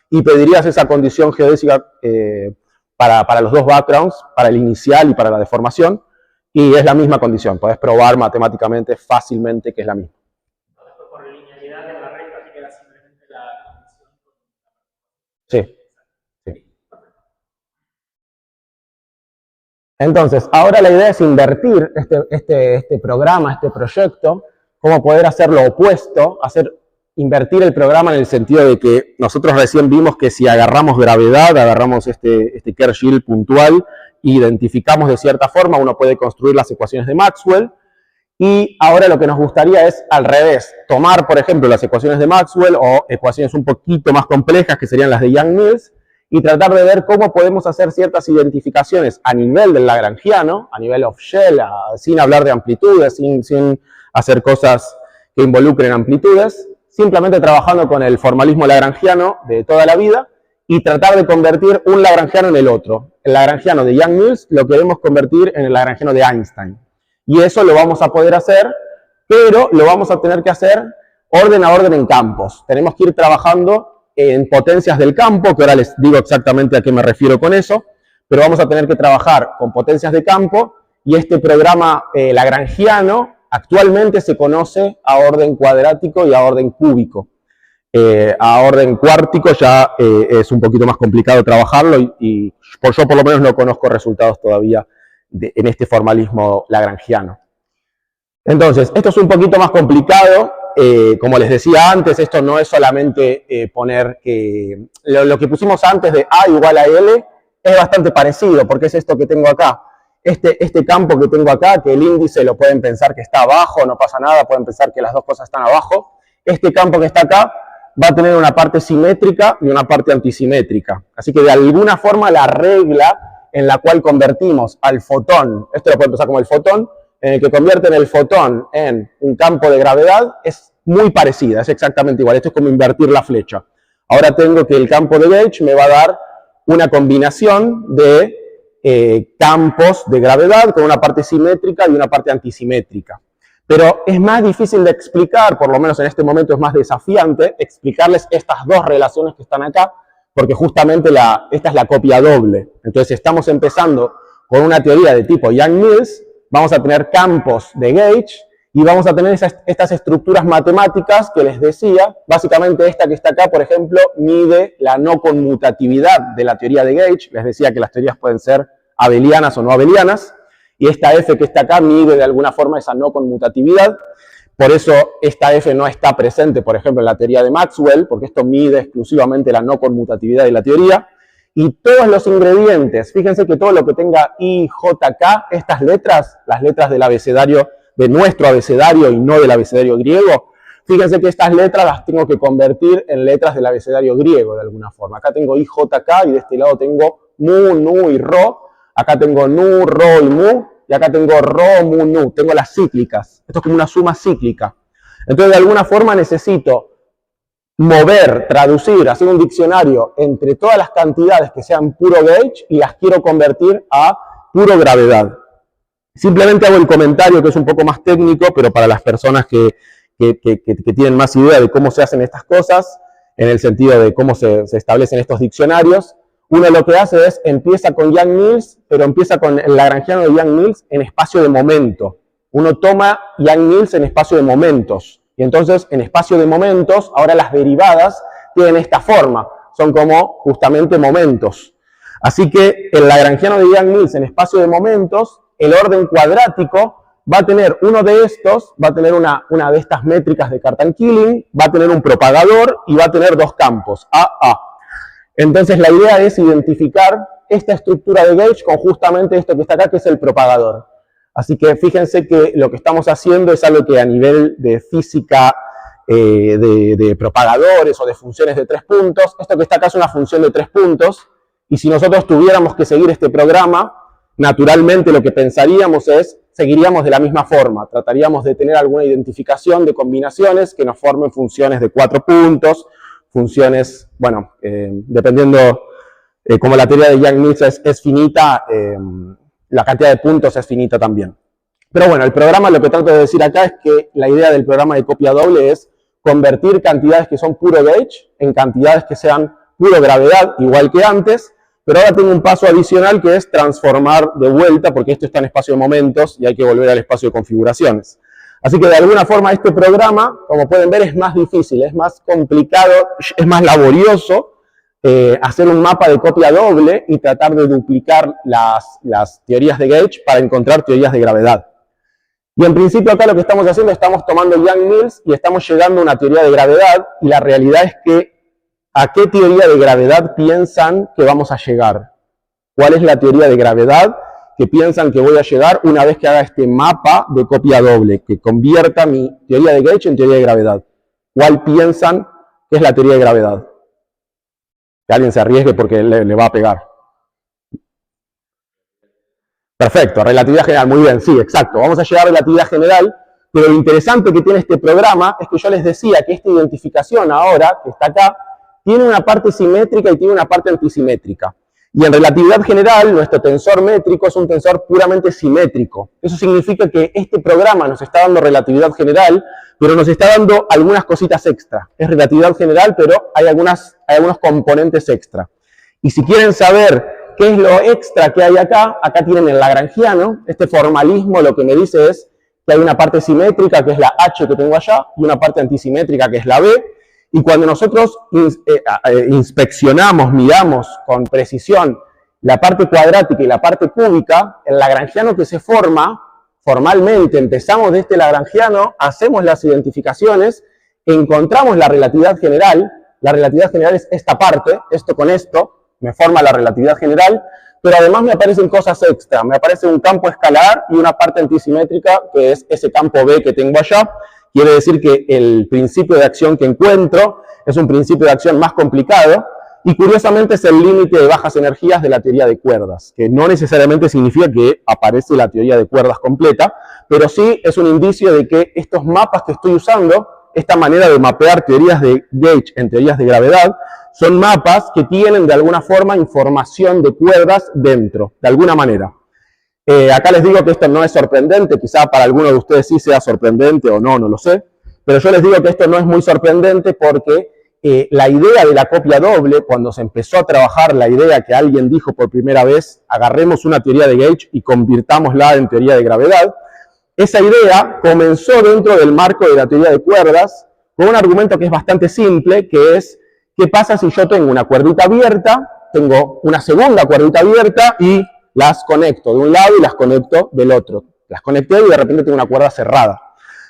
y pedirías esa condición geodésica para los dos backgrounds, para el inicial y para la deformación, y es la misma condición. Podés probar matemáticamente fácilmente que es la misma. Entonces, por linealidad de la recta, que queda simplemente la condición. Sí. Entonces, ahora la idea es invertir este programa, este proyecto, cómo poder hacer lo opuesto, invertir el programa en el sentido de que nosotros recién vimos que si agarramos gravedad, agarramos este Kerr-Schell puntual, identificamos de cierta forma, uno puede construir las ecuaciones de Maxwell, y ahora lo que nos gustaría es al revés, tomar, por ejemplo, las ecuaciones de Maxwell o ecuaciones un poquito más complejas, que serían las de Young-Mills, y tratar de ver cómo podemos hacer ciertas identificaciones a nivel del lagrangiano, a nivel off-shell, sin hablar de amplitudes, sin hacer cosas que involucren amplitudes, simplemente trabajando con el formalismo lagrangiano de toda la vida y tratar de convertir un lagrangiano en el otro. El lagrangiano de Yang-Mills lo queremos convertir en el lagrangiano de Einstein. Y eso lo vamos a poder hacer, pero lo vamos a tener que hacer orden a orden en campos. Tenemos que ir trabajando en potencias del campo, que ahora les digo exactamente a qué me refiero con eso, pero vamos a tener que trabajar con potencias de campo y este programa lagrangiano actualmente se conoce a orden cuadrático y a orden cúbico. A orden cuártico ya es un poquito más complicado trabajarlo y yo por lo menos no conozco resultados todavía en este formalismo lagrangiano. Entonces, esto es un poquito más complicado. Como les decía antes, esto no es solamente poner que lo que pusimos antes de A igual a L es bastante parecido, porque es esto que tengo acá. Este campo que tengo acá, que el índice lo pueden pensar que está abajo, no pasa nada, pueden pensar que las dos cosas están abajo. Este campo que está acá va a tener una parte simétrica y una parte antisimétrica. Así que de alguna forma la regla en la cual convertimos al fotón, esto lo pueden pensar como el fotón, en el que convierten el fotón en un campo de gravedad, es muy parecida, es exactamente igual. Esto es como invertir la flecha. Ahora tengo que el campo de Gauge me va a dar una combinación de campos de gravedad con una parte simétrica y una parte antisimétrica. Pero es más difícil de explicar, por lo menos en este momento es más desafiante, explicarles estas dos relaciones que están acá, porque justamente esta es la copia doble. Entonces estamos empezando con una teoría de tipo Yang-Mills, vamos a tener campos de Gauge y vamos a tener estas estructuras matemáticas que les decía. Básicamente esta que está acá, por ejemplo, mide la no conmutatividad de la teoría de Gauge. Les decía que las teorías pueden ser abelianas o no abelianas. Y esta F que está acá mide de alguna forma esa no conmutatividad. Por eso esta F no está presente, por ejemplo, en la teoría de Maxwell, porque esto mide exclusivamente la no conmutatividad de la teoría. Y todos los ingredientes, fíjense que todo lo que tenga I, J, K, estas letras, las letras del abecedario, de nuestro abecedario y no del abecedario griego, fíjense que estas letras las tengo que convertir en letras del abecedario griego de alguna forma. Acá tengo I, J, K y de este lado tengo mu, nu y ro. Acá tengo nu, ro y mu. Y acá tengo ro, mu, nu. Tengo las cíclicas. Esto es como una suma cíclica. Entonces, de alguna forma necesito mover, traducir, hacer un diccionario entre todas las cantidades que sean puro Gauge y las quiero convertir a puro gravedad. Simplemente hago el comentario que es un poco más técnico, pero para las personas que tienen más idea de cómo se hacen estas cosas, en el sentido de cómo se establecen estos diccionarios, uno lo que hace es, empieza con Yang-Mills, pero empieza con el lagrangiano de Yang-Mills en espacio de momento. Uno toma Yang-Mills en espacio de momentos. Y entonces, en espacio de momentos, ahora las derivadas tienen esta forma. Son como justamente momentos. Así que el lagrangiano de Yang-Mills en espacio de momentos, el orden cuadrático va a tener uno de estos, va a tener una de estas métricas de Cartan-Killing, va a tener un propagador y va a tener dos campos, A, A. Entonces la idea es identificar esta estructura de Gauge con justamente esto que está acá, que es el propagador. Así que fíjense que lo que estamos haciendo es algo que a nivel de física de propagadores o de funciones de 3 puntos, esto que está acá es una función de 3 puntos, y si nosotros tuviéramos que seguir este programa, naturalmente lo que pensaríamos es, seguiríamos de la misma forma, trataríamos de tener alguna identificación de combinaciones que nos formen funciones de 4 puntos, funciones, bueno, dependiendo, como la teoría de Yang-Mills es finita, la cantidad de puntos es finita también. Pero bueno, el programa, lo que trato de decir acá es que la idea del programa de copia doble es convertir cantidades que son puro Gauge en cantidades que sean puro gravedad, igual que antes, pero ahora tengo un paso adicional que es transformar de vuelta, porque esto está en espacio de momentos y hay que volver al espacio de configuraciones. Así que de alguna forma este programa, como pueden ver, es más difícil, es más complicado, es más laborioso hacer un mapa de copia doble y tratar de duplicar las teorías de Gauge para encontrar teorías de gravedad. Y en principio acá lo que estamos haciendo, estamos tomando Yang-Mills y estamos llegando a una teoría de gravedad, y la realidad es que ¿a qué teoría de gravedad piensan que vamos a llegar? ¿Cuál es la teoría de gravedad que piensan que voy a llegar una vez que haga este mapa de copia doble, que convierta mi teoría de Gauge en teoría de gravedad? ¿Cuál piensan que es la teoría de gravedad? Que alguien se arriesgue porque le va a pegar. Perfecto, relatividad general, muy bien, sí, exacto. Vamos a llegar a relatividad general, pero lo interesante que tiene este programa es que yo les decía que esta identificación ahora, que está acá, tiene una parte simétrica y tiene una parte antisimétrica. Y en relatividad general, nuestro tensor métrico es un tensor puramente simétrico. Eso significa que este programa nos está dando relatividad general, pero nos está dando algunas cositas extra. Es relatividad general, pero hay algunos componentes extra. Y si quieren saber qué es lo extra que hay acá, acá tienen el lagrangiano. Este formalismo lo que me dice es que hay una parte simétrica, que es la H que tengo allá, y una parte antisimétrica, que es la B. Y cuando nosotros inspeccionamos, miramos con precisión la parte cuadrática y la parte cúbica, el lagrangiano que se forma, formalmente empezamos de este lagrangiano, hacemos las identificaciones, encontramos la relatividad general es esta parte, esto con esto, me forma la relatividad general, pero además me aparecen cosas extra, me aparece un campo escalar y una parte antisimétrica, que es ese campo B que tengo allá. Quiere decir que el principio de acción que encuentro es un principio de acción más complicado y curiosamente es el límite de bajas energías de la teoría de cuerdas, que no necesariamente significa que aparece la teoría de cuerdas completa, pero sí es un indicio de que estos mapas que estoy usando, esta manera de mapear teorías de gauge en teorías de gravedad, son mapas que tienen de alguna forma información de cuerdas dentro, de alguna manera. Acá les digo que esto no es sorprendente, quizá para algunos de ustedes sí sea sorprendente o no, no lo sé, pero yo les digo que esto no es muy sorprendente porque la idea de la copia doble, cuando se empezó a trabajar la idea que alguien dijo por primera vez, agarremos una teoría de gauge y convirtámosla en teoría de gravedad, esa idea comenzó dentro del marco de la teoría de cuerdas con un argumento que es bastante simple, que es, ¿qué pasa si yo tengo una cuerdita abierta, tengo una segunda cuerdita abierta y las conecto de un lado y las conecto del otro? Las conecté y de repente tengo una cuerda cerrada.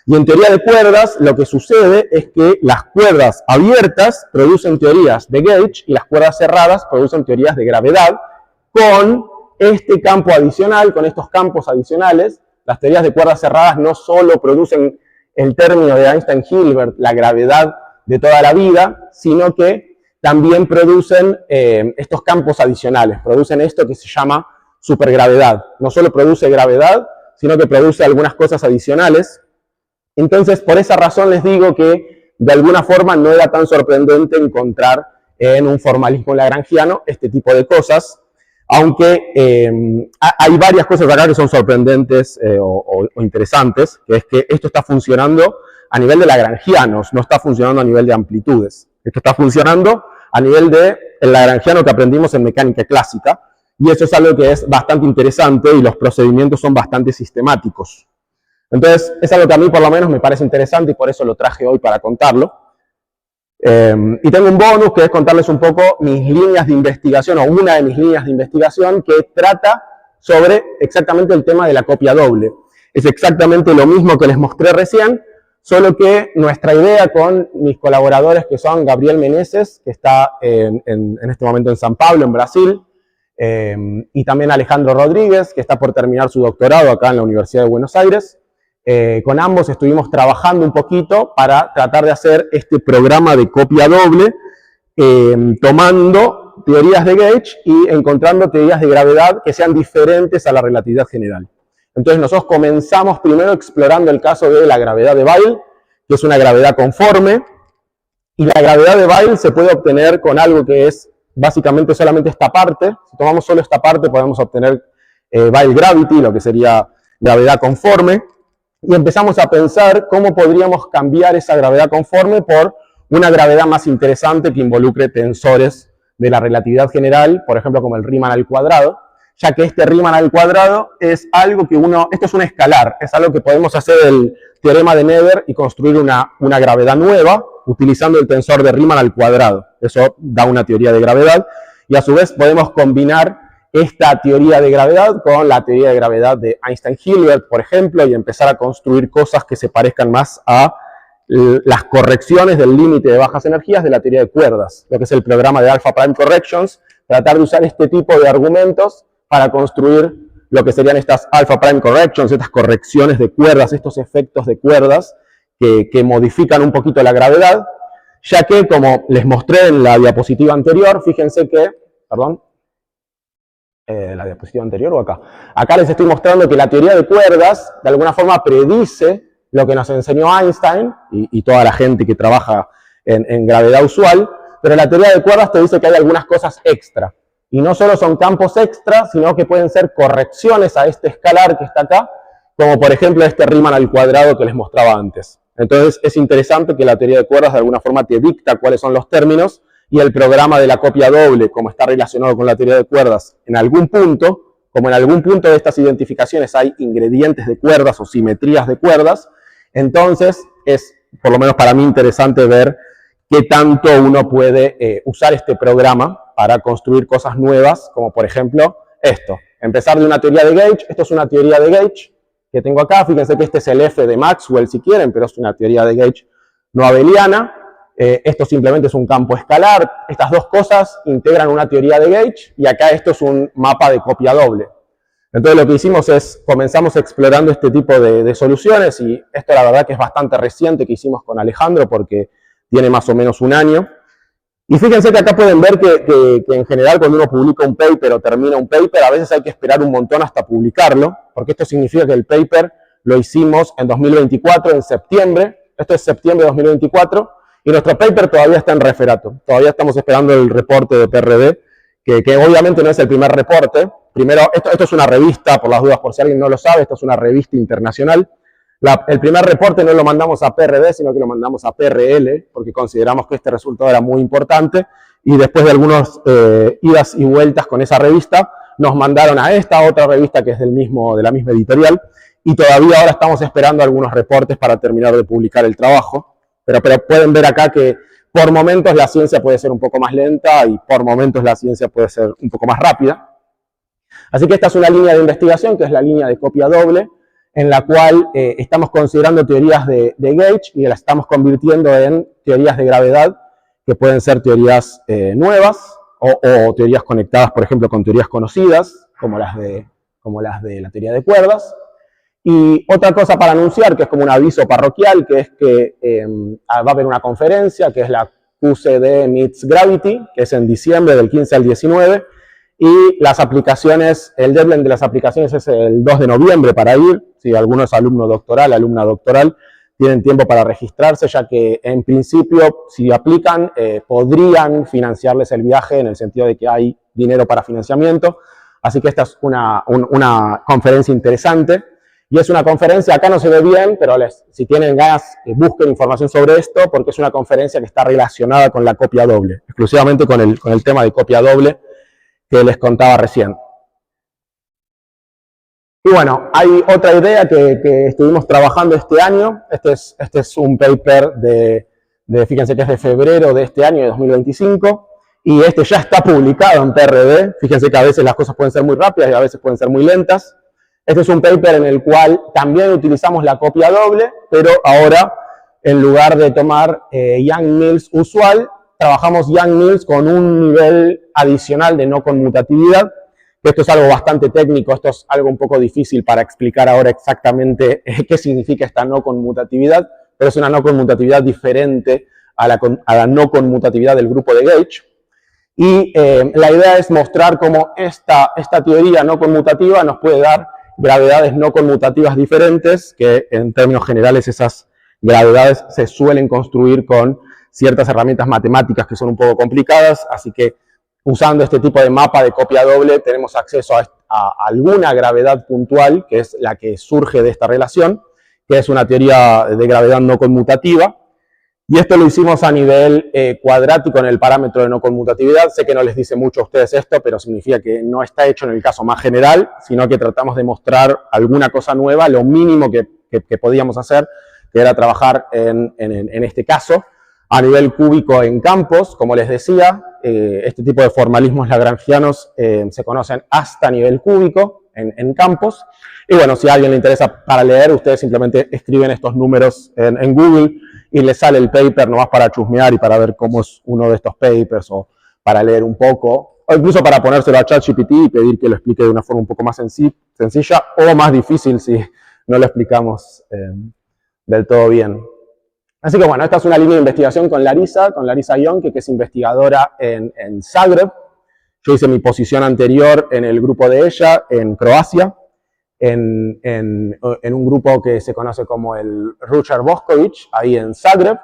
Y en teoría de cuerdas lo que sucede es que las cuerdas abiertas producen teorías de gauge y las cuerdas cerradas producen teorías de gravedad con este campo adicional, con estos campos adicionales. Las teorías de cuerdas cerradas no solo producen el término de Einstein-Hilbert, la gravedad de toda la vida, sino que también producen estos campos adicionales, producen esto que se llama supergravedad. No solo produce gravedad, sino que produce algunas cosas adicionales. Entonces, por esa razón les digo que de alguna forma no era tan sorprendente encontrar en un formalismo lagrangiano este tipo de cosas, aunque hay varias cosas acá que son sorprendentes o interesantes, que es que esto está funcionando a nivel de lagrangianos, no está funcionando a nivel de amplitudes. Esto está funcionando a nivel del lagrangiano que aprendimos en mecánica clásica, y eso es algo que es bastante interesante y los procedimientos son bastante sistemáticos. Entonces, es algo que a mí por lo menos me parece interesante y por eso lo traje hoy para contarlo. Y tengo un bonus que es contarles un poco mis líneas de investigación, o una de mis líneas de investigación que trata sobre exactamente el tema de la copia doble. Es exactamente lo mismo que les mostré recién, solo que nuestra idea con mis colaboradores, que son Gabriel Meneses, que está en este momento en San Pablo, en Brasil, y también Alejandro Rodríguez, que está por terminar su doctorado acá en la Universidad de Buenos Aires. Con ambos estuvimos trabajando un poquito para tratar de hacer este programa de copia doble, tomando teorías de gauge y encontrando teorías de gravedad que sean diferentes a la relatividad general. Entonces nosotros comenzamos primero explorando el caso de la gravedad de Weyl, que es una gravedad conforme, y la gravedad de Weyl se puede obtener con algo que es básicamente solamente esta parte. Si tomamos solo esta parte podemos obtener Weyl gravity, lo que sería gravedad conforme, y empezamos a pensar cómo podríamos cambiar esa gravedad conforme por una gravedad más interesante que involucre tensores de la relatividad general, por ejemplo como el Riemann al cuadrado, ya que este Riemann al cuadrado es algo que esto es un escalar, es algo que podemos hacer el teorema de Never y construir una gravedad nueva utilizando el tensor de Riemann al cuadrado. Eso da una teoría de gravedad y a su vez podemos combinar esta teoría de gravedad con la teoría de gravedad de Einstein-Hilbert, por ejemplo, y empezar a construir cosas que se parezcan más a las correcciones del límite de bajas energías de la teoría de cuerdas, lo que es el programa de Alpha Prime Corrections, tratar de usar este tipo de argumentos para construir lo que serían estas Alpha Prime Corrections, estas correcciones de cuerdas, estos efectos de cuerdas que modifican un poquito la gravedad. ya que, como les mostré en la diapositiva anterior, fíjense que, perdón, la diapositiva anterior o acá. Acá les estoy mostrando que la teoría de cuerdas, de alguna forma, predice lo que nos enseñó Einstein y toda la gente que trabaja en gravedad usual, pero la teoría de cuerdas te dice que hay algunas cosas extra. Y no solo son campos extra, sino que pueden ser correcciones a este escalar que está acá, como por ejemplo este Riemann al cuadrado que les mostraba antes. Entonces es interesante que la teoría de cuerdas de alguna forma te dicta cuáles son los términos, y el programa de la copia doble, como está relacionado con la teoría de cuerdas, en algún punto, como en algún punto de estas identificaciones hay ingredientes de cuerdas o simetrías de cuerdas, entonces es, por lo menos para mí, interesante ver qué tanto uno puede usar este programa para construir cosas nuevas, como por ejemplo esto. Empezar de una teoría de gauge. Esto es una teoría de gauge que tengo acá. Fíjense que este es el F de Maxwell si quieren, pero es una teoría de gauge no abeliana. Esto simplemente es un campo escalar. Estas dos cosas integran una teoría de gauge y acá esto es un mapa de copia doble. Entonces lo que hicimos es, comenzamos explorando este tipo de soluciones, y esto la verdad que es bastante reciente, que hicimos con Alejandro porque tiene más o menos un año. Y fíjense que acá pueden ver que en general cuando uno publica un paper o termina un paper, a veces hay que esperar un montón hasta publicarlo, porque esto significa que el paper lo hicimos en 2024, en septiembre. Esto es septiembre de 2024. Y nuestro paper todavía está en referato. Todavía estamos esperando el reporte de PRD, que obviamente no es el primer reporte. Primero, esto es una revista, por las dudas, por si alguien no lo sabe, esto es una revista internacional. El primer reporte no lo mandamos a PRD, sino que lo mandamos a PRL, porque consideramos que este resultado era muy importante. Y después de algunas idas y vueltas con esa revista, nos mandaron a esta otra revista que es de la misma editorial. Y todavía ahora estamos esperando algunos reportes para terminar de publicar el trabajo. Pero pueden ver acá que por momentos la ciencia puede ser un poco más lenta y por momentos la ciencia puede ser un poco más rápida. Así que esta es una línea de investigación, que es la línea de copia doble, en la cual estamos considerando teorías de gauge y las estamos convirtiendo en teorías de gravedad, que pueden ser teorías nuevas o teorías conectadas, por ejemplo, con teorías conocidas, como las de la teoría de cuerdas. Y otra cosa para anunciar, que es como un aviso parroquial, que es que va a haber una conferencia, que es la QCD Meets Gravity, que es en diciembre del 15 al 19, y las aplicaciones, el deadline de las aplicaciones es el 2 de noviembre para ir. Si alguno es alumna doctoral, tienen tiempo para registrarse, ya que en principio, si aplican, podrían financiarles el viaje, en el sentido de que hay dinero para financiamiento. Así que esta es una conferencia interesante. Y es una conferencia, acá no se ve bien, pero si tienen ganas, busquen información sobre esto, porque es una conferencia que está relacionada con la copia doble, exclusivamente con el tema de copia doble que les contaba recién. Y bueno, hay otra idea que estuvimos trabajando este año. Este es un paper fíjense que es de febrero de este año, de 2025, y este ya está publicado en PRD. Fíjense que a veces las cosas pueden ser muy rápidas y a veces pueden ser muy lentas. Este es un paper en el cual también utilizamos la copia doble, pero ahora, en lugar de tomar Yang-Mills usual, trabajamos Yang-Mills con un nivel adicional de no conmutatividad. Esto es algo bastante técnico, esto es algo un poco difícil para explicar ahora exactamente qué significa esta no conmutatividad, pero es una no conmutatividad diferente a la no conmutatividad del grupo de gauge. Y la idea es mostrar cómo esta teoría no conmutativa nos puede dar gravedades no conmutativas diferentes, que en términos generales esas gravedades se suelen construir con ciertas herramientas matemáticas que son un poco complicadas, así que usando este tipo de mapa de copia doble tenemos acceso a alguna gravedad puntual, que es la que surge de esta relación, que es una teoría de gravedad no conmutativa. Y esto lo hicimos a nivel cuadrático en el parámetro de no conmutatividad. Sé que no les dice mucho a ustedes esto, pero significa que no está hecho en el caso más general, sino que tratamos de mostrar alguna cosa nueva, lo mínimo que podíamos hacer, que era trabajar en este caso, a nivel cúbico en campos. Como les decía, este tipo de formalismos lagrangianos se conocen hasta nivel cúbico en campos. Y bueno, si a alguien le interesa para leer, ustedes simplemente escriben estos números en Google y les sale el paper nomás para chusmear y para ver cómo es uno de estos papers, o para leer un poco, o incluso para ponérselo a ChatGPT y pedir que lo explique de una forma un poco más sencilla o más difícil si no lo explicamos del todo bien. Así que bueno, esta es una línea de investigación con Larisa Yonke, que es investigadora en Zagreb. Yo hice mi posición anterior en el grupo de ella en Croacia, en un grupo que se conoce como el Ruđer Bošković, ahí en Zagreb.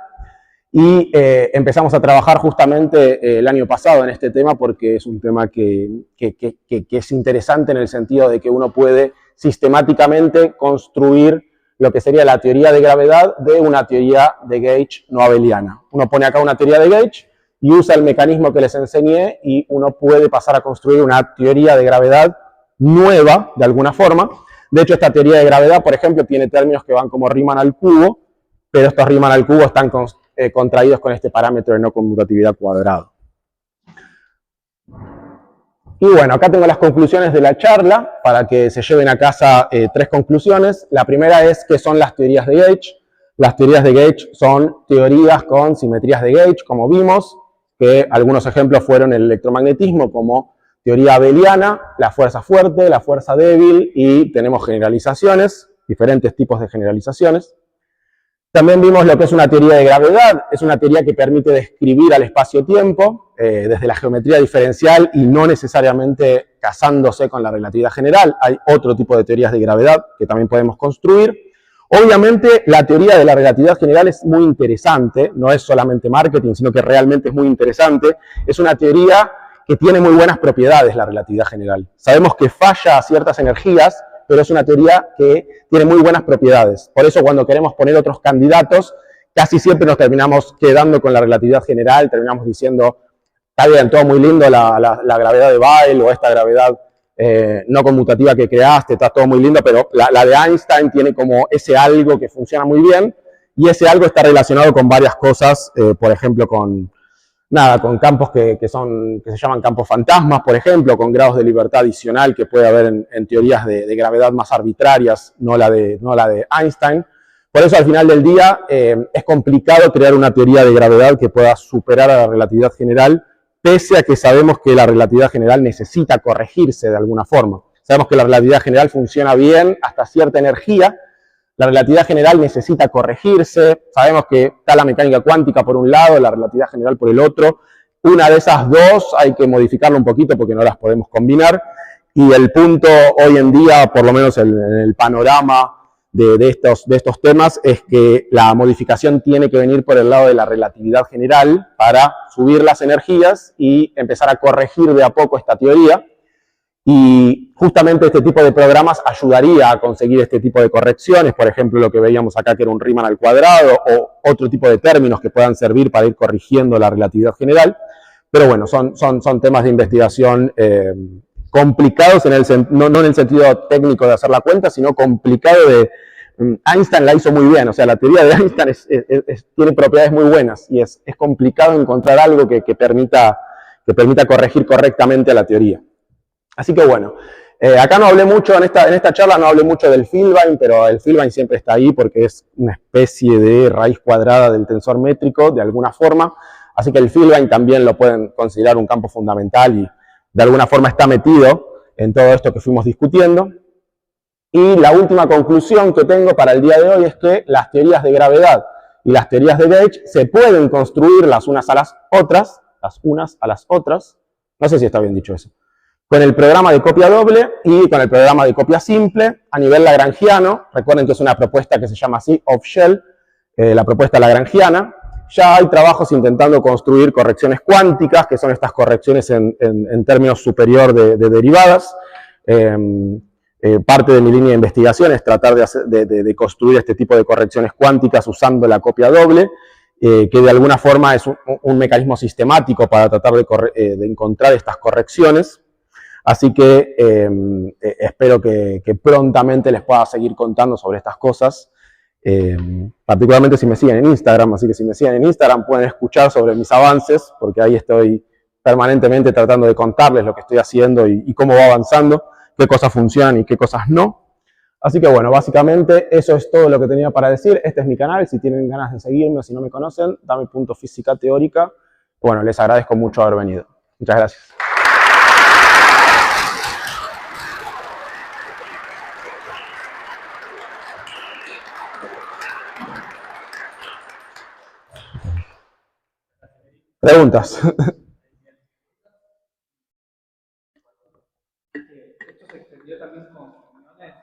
Y empezamos a trabajar justamente el año pasado en este tema porque es un tema que es interesante en el sentido de que uno puede sistemáticamente construir lo que sería la teoría de gravedad de una teoría de gauge no abeliana. Uno pone acá una teoría de gauge y usa el mecanismo que les enseñé y uno puede pasar a construir una teoría de gravedad nueva, de alguna forma. De hecho, esta teoría de gravedad, por ejemplo, tiene términos que van como Riemann al cubo, pero estos Riemann al cubo están contraídos con este parámetro de no conmutatividad cuadrado. Y bueno, acá tengo las conclusiones de la charla para que se lleven a casa 3 conclusiones. La primera es qué son las teorías de gauge. Las teorías de gauge son teorías con simetrías de gauge, como vimos, que algunos ejemplos fueron el electromagnetismo como teoría abeliana, la fuerza fuerte, la fuerza débil, y tenemos generalizaciones, diferentes tipos de generalizaciones. También vimos lo que es una teoría de gravedad. Es una teoría que permite describir al espacio-tiempo desde la geometría diferencial y no necesariamente casándose con la relatividad general. Hay otro tipo de teorías de gravedad que también podemos construir. Obviamente, la teoría de la relatividad general es muy interesante. No es solamente marketing, sino que realmente es muy interesante. Es una teoría que tiene muy buenas propiedades, la relatividad general. Sabemos que falla a ciertas energías, pero es una teoría que tiene muy buenas propiedades. Por eso cuando queremos poner otros candidatos, casi siempre nos terminamos quedando con la relatividad general, terminamos diciendo, está bien, todo muy lindo, la gravedad de Weyl o esta gravedad no conmutativa que creaste, está todo muy lindo, pero la de Einstein tiene como ese algo que funciona muy bien, y ese algo está relacionado con varias cosas, por ejemplo, con campos que se llaman campos fantasmas, por ejemplo, con grados de libertad adicional que puede haber en teorías de gravedad más arbitrarias, no la de Einstein. Por eso, al final del día, es complicado crear una teoría de gravedad que pueda superar a la relatividad general, pese a que sabemos que la relatividad general necesita corregirse de alguna forma. Sabemos que la relatividad general funciona bien hasta cierta energía. La relatividad general necesita corregirse. Sabemos que está la mecánica cuántica por un lado, la relatividad general por el otro. Una de esas dos hay que modificarla un poquito porque no las podemos combinar. Y el punto hoy en día, por lo menos en el panorama de estos temas, es que la modificación tiene que venir por el lado de la relatividad general para subir las energías y empezar a corregir de a poco esta teoría. Y justamente este tipo de programas ayudaría a conseguir este tipo de correcciones, por ejemplo, lo que veíamos acá que era un Riemann al cuadrado, o otro tipo de términos que puedan servir para ir corrigiendo la relatividad general. Pero bueno, son temas de investigación complicados, no en el sentido técnico de hacer la cuenta, sino complicado de... Einstein la hizo muy bien, o sea, la teoría de Einstein tiene propiedades muy buenas, y es complicado encontrar algo que permita corregir correctamente a la teoría. Así que bueno, acá no hablé mucho, en esta charla no hablé mucho del Vielbein, pero el Vielbein siempre está ahí porque es una especie de raíz cuadrada del tensor métrico, de alguna forma. Así que el Vielbein también lo pueden considerar un campo fundamental y de alguna forma está metido en todo esto que fuimos discutiendo. Y la última conclusión que tengo para el día de hoy es que las teorías de gravedad y las teorías de gauge se pueden construir las unas a las otras, no sé si está bien dicho eso, con el programa de copia doble y con el programa de copia simple a nivel lagrangiano. Recuerden que es una propuesta que se llama así, off-shell, la propuesta lagrangiana. Ya hay trabajos intentando construir correcciones cuánticas, que son estas correcciones en términos superior de derivadas. Parte de mi línea de investigación es tratar de construir este tipo de correcciones cuánticas usando la copia doble, que de alguna forma es un mecanismo sistemático para tratar de encontrar estas correcciones. Así que espero que prontamente les pueda seguir contando sobre estas cosas, particularmente si me siguen en Instagram. Así que si me siguen en Instagram pueden escuchar sobre mis avances, porque ahí estoy permanentemente tratando de contarles lo que estoy haciendo y cómo va avanzando, qué cosas funcionan y qué cosas no. Así que bueno, básicamente eso es todo lo que tenía para decir. Este es mi canal, si tienen ganas de seguirme o si no me conocen, Dami.Física Teórica. Bueno, les agradezco mucho haber venido. Muchas gracias. Preguntas. Esto se extendió también con fermiones,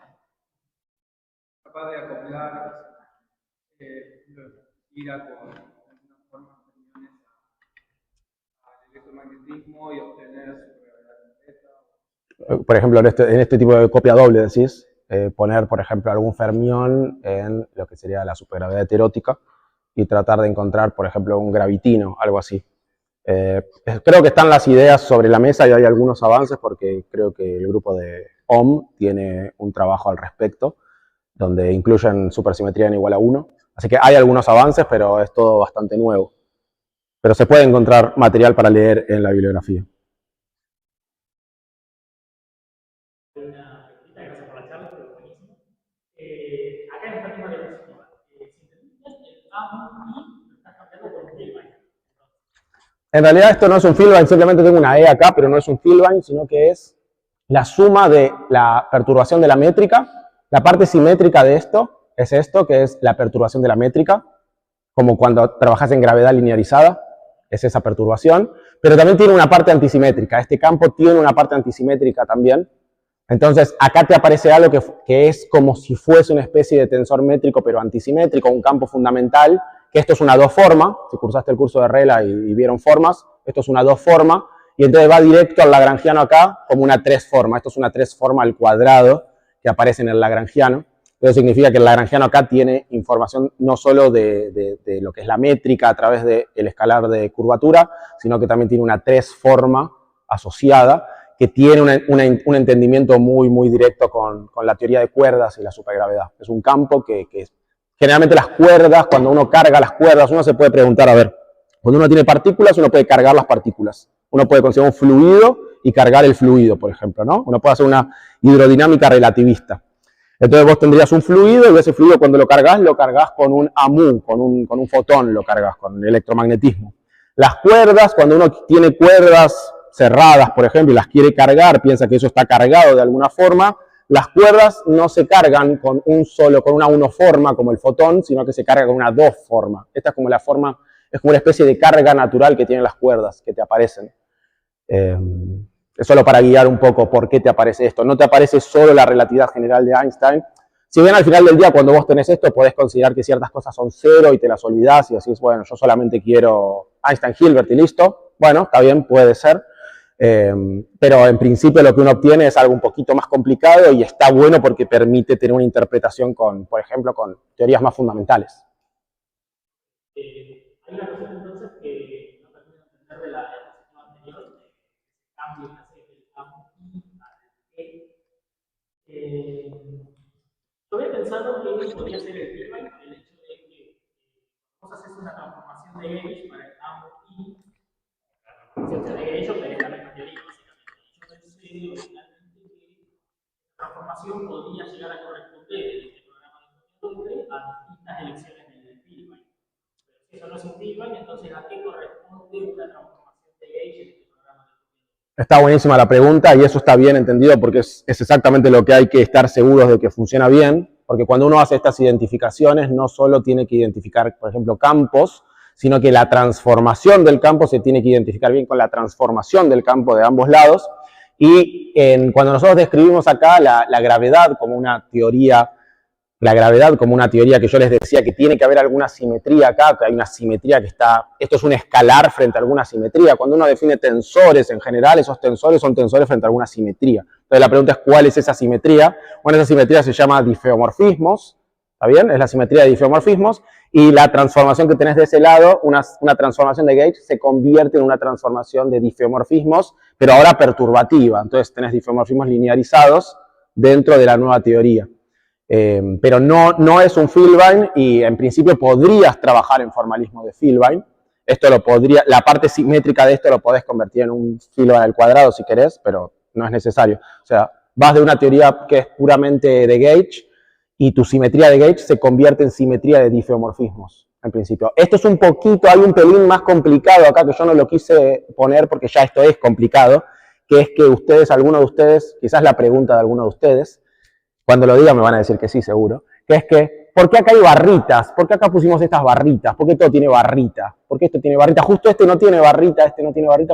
capaz de acoplar ira con alguna forma fermiones al electromagnetismo y obtener su gravedad completa. Por ejemplo, en este tipo de copia doble, decís, poner, por ejemplo, algún fermión en lo que sería la supergravedad heterótica y tratar de encontrar, por ejemplo, un gravitino, algo así. Creo que están las ideas sobre la mesa y hay algunos avances porque creo que el grupo de Ohm tiene un trabajo al respecto, donde incluyen supersimetría en igual a 1. Así que hay algunos avances, pero es todo bastante nuevo. Pero se puede encontrar material para leer en la bibliografía. Una preguntita, gracias por la charla, pero buenísimo. Acá en esta tema de velocidad, si terminas el AMI, lo estás cambiando por un Hilbert. En realidad esto no es un Filbine, simplemente tengo una E acá, pero no es un Filbine, sino que es la suma de la perturbación de la métrica. La parte simétrica de esto es esto, que es la perturbación de la métrica, como cuando trabajas en gravedad linearizada, es esa perturbación, pero también tiene una parte antisimétrica. Este campo tiene una parte antisimétrica también. Entonces, acá te aparece algo que es como si fuese una especie de tensor métrico, pero antisimétrico, un campo fundamental, que esto es una dos-forma. Si cursaste el curso de Rela y vieron formas, esto es una dos-forma, y entonces va directo al lagrangiano acá como una tres-forma. Esto es una tres-forma al cuadrado que aparece en el lagrangiano. Eso significa que el lagrangiano acá tiene información no solo de lo que es la métrica a través del escalar de curvatura, sino que también tiene una tres-forma asociada, que tiene un entendimiento muy, muy directo con la teoría de cuerdas y la supergravedad. Es un campo que generalmente las cuerdas, cuando uno carga las cuerdas, uno se puede preguntar, a ver, cuando uno tiene partículas, uno puede cargar las partículas. Uno puede conseguir un fluido y cargar el fluido, por ejemplo, ¿no? Uno puede hacer una hidrodinámica relativista. Entonces vos tendrías un fluido y ese fluido cuando lo cargas con un AMU, con un fotón lo cargas, con electromagnetismo. Las cuerdas, cuando uno tiene cuerdas cerradas, por ejemplo, y las quiere cargar, piensa que eso está cargado de alguna forma, las cuerdas no se cargan con una unoforma como el fotón, sino que se carga con una dos-forma. Esta es como la forma, es como una especie de carga natural que tienen las cuerdas que te aparecen. Es solo para guiar un poco por qué te aparece esto. No te aparece solo la relatividad general de Einstein. Si bien al final del día, cuando vos tenés esto, podés considerar que ciertas cosas son cero y te las olvidás y decís, bueno, yo solamente quiero Einstein-Hilbert y listo. Bueno, está bien, puede ser. Pero en principio lo que uno obtiene es algo un poquito más complicado y está bueno porque permite tener una interpretación por ejemplo, con teorías más fundamentales. Hay una cosa entonces que no termino de entender de la diapositiva anterior, de cambio que hace del AMI al E. Yo había pensado que podría ser el Hilbert el hecho de que vos haces una transformación de Gauge para el AMI. La transformación de Gauge obtenés la misma teoría, básicamente. Yo pensé originalmente que la transformación podría llegar a corresponder en este programa de a distintas elecciones del Hilbert. Si eso no es un Hilbert, entonces ¿a qué corresponde una transformación de Gauge en este programa de Hilbert? Está buenísima la pregunta y eso está bien entendido porque es exactamente lo que hay que estar seguros de que funciona bien, porque cuando uno hace estas identificaciones no solo tiene que identificar, por ejemplo, campos, sino que la transformación del campo se tiene que identificar bien con la transformación del campo de ambos lados. Y cuando nosotros describimos acá la gravedad como una teoría, que yo les decía que tiene que haber alguna simetría acá, que hay una simetría que está, esto es un escalar frente a alguna simetría. Cuando uno define tensores en general, esos tensores son tensores frente a alguna simetría. Entonces la pregunta es ¿cuál es esa simetría? Bueno, esa simetría se llama difeomorfismos, ¿está bien? Es la simetría de difeomorfismos y la transformación que tenés de ese lado, una transformación de Gauge, se convierte en una transformación de difeomorfismos, pero ahora perturbativa. Entonces tenés difeomorfismos linearizados dentro de la nueva teoría. Pero no es un Filbine y en principio podrías trabajar en formalismo de Filbine. La parte simétrica de esto lo podés convertir en un Filbine al cuadrado si querés, pero no es necesario. O sea, vas de una teoría que es puramente de Gauge y tu simetría de Gauge se convierte en simetría de difeomorfismos, en principio. Esto es hay un pelín más complicado acá que yo no lo quise poner porque ya esto es complicado, que es que alguno de ustedes, quizás la pregunta de alguno de ustedes, cuando lo diga me van a decir que sí, seguro, que es que ¿por qué acá hay barritas? ¿Por qué acá pusimos estas barritas? ¿Por qué todo tiene barrita? ¿Por qué esto tiene barrita? Justo este no tiene barrita,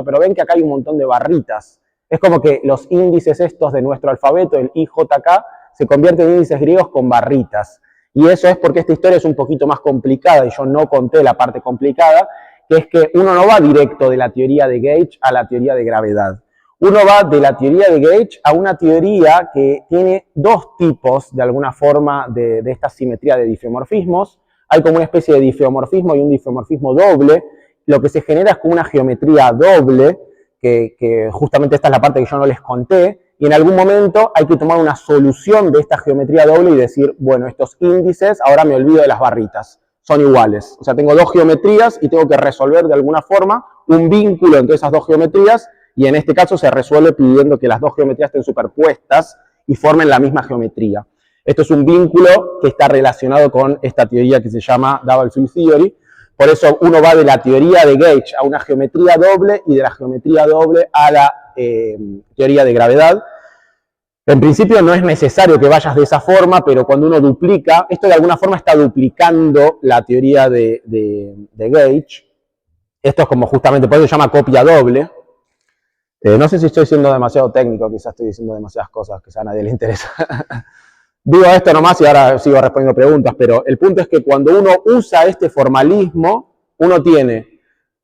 pero ven que acá hay un montón de barritas. Es como que los índices estos de nuestro alfabeto, el IJK, se convierten en índices griegos con barritas. Y eso es porque esta historia es un poquito más complicada, y yo no conté la parte complicada, que es que uno no va directo de la teoría de Gauge a la teoría de gravedad. Uno va de la teoría de Gauge a una teoría que tiene dos tipos, de alguna forma, de esta simetría de difeomorfismos. Hay como una especie de difeomorfismo y un difeomorfismo doble. Lo que se genera es como una geometría doble, que justamente esta es la parte que yo no les conté, y en algún momento hay que tomar una solución de esta geometría doble y decir, bueno, estos índices, ahora me olvido de las barritas, son iguales. O sea, tengo dos geometrías y tengo que resolver de alguna forma un vínculo entre esas dos geometrías, y en este caso se resuelve pidiendo que las dos geometrías estén superpuestas y formen la misma geometría. Esto es un vínculo que está relacionado con esta teoría que se llama Double Field Theory. Por eso uno va de la teoría de Gauge a una geometría doble y de la geometría doble a la teoría de gravedad. En principio no es necesario que vayas de esa forma, pero cuando uno duplica, esto de alguna forma está duplicando la teoría de Gauge. Esto es como justamente, por eso se llama copia doble. No sé si estoy siendo demasiado técnico, quizás estoy diciendo demasiadas cosas que a nadie le interesa. Digo esto nomás y ahora sigo respondiendo preguntas, pero el punto es que cuando uno usa este formalismo, uno tiene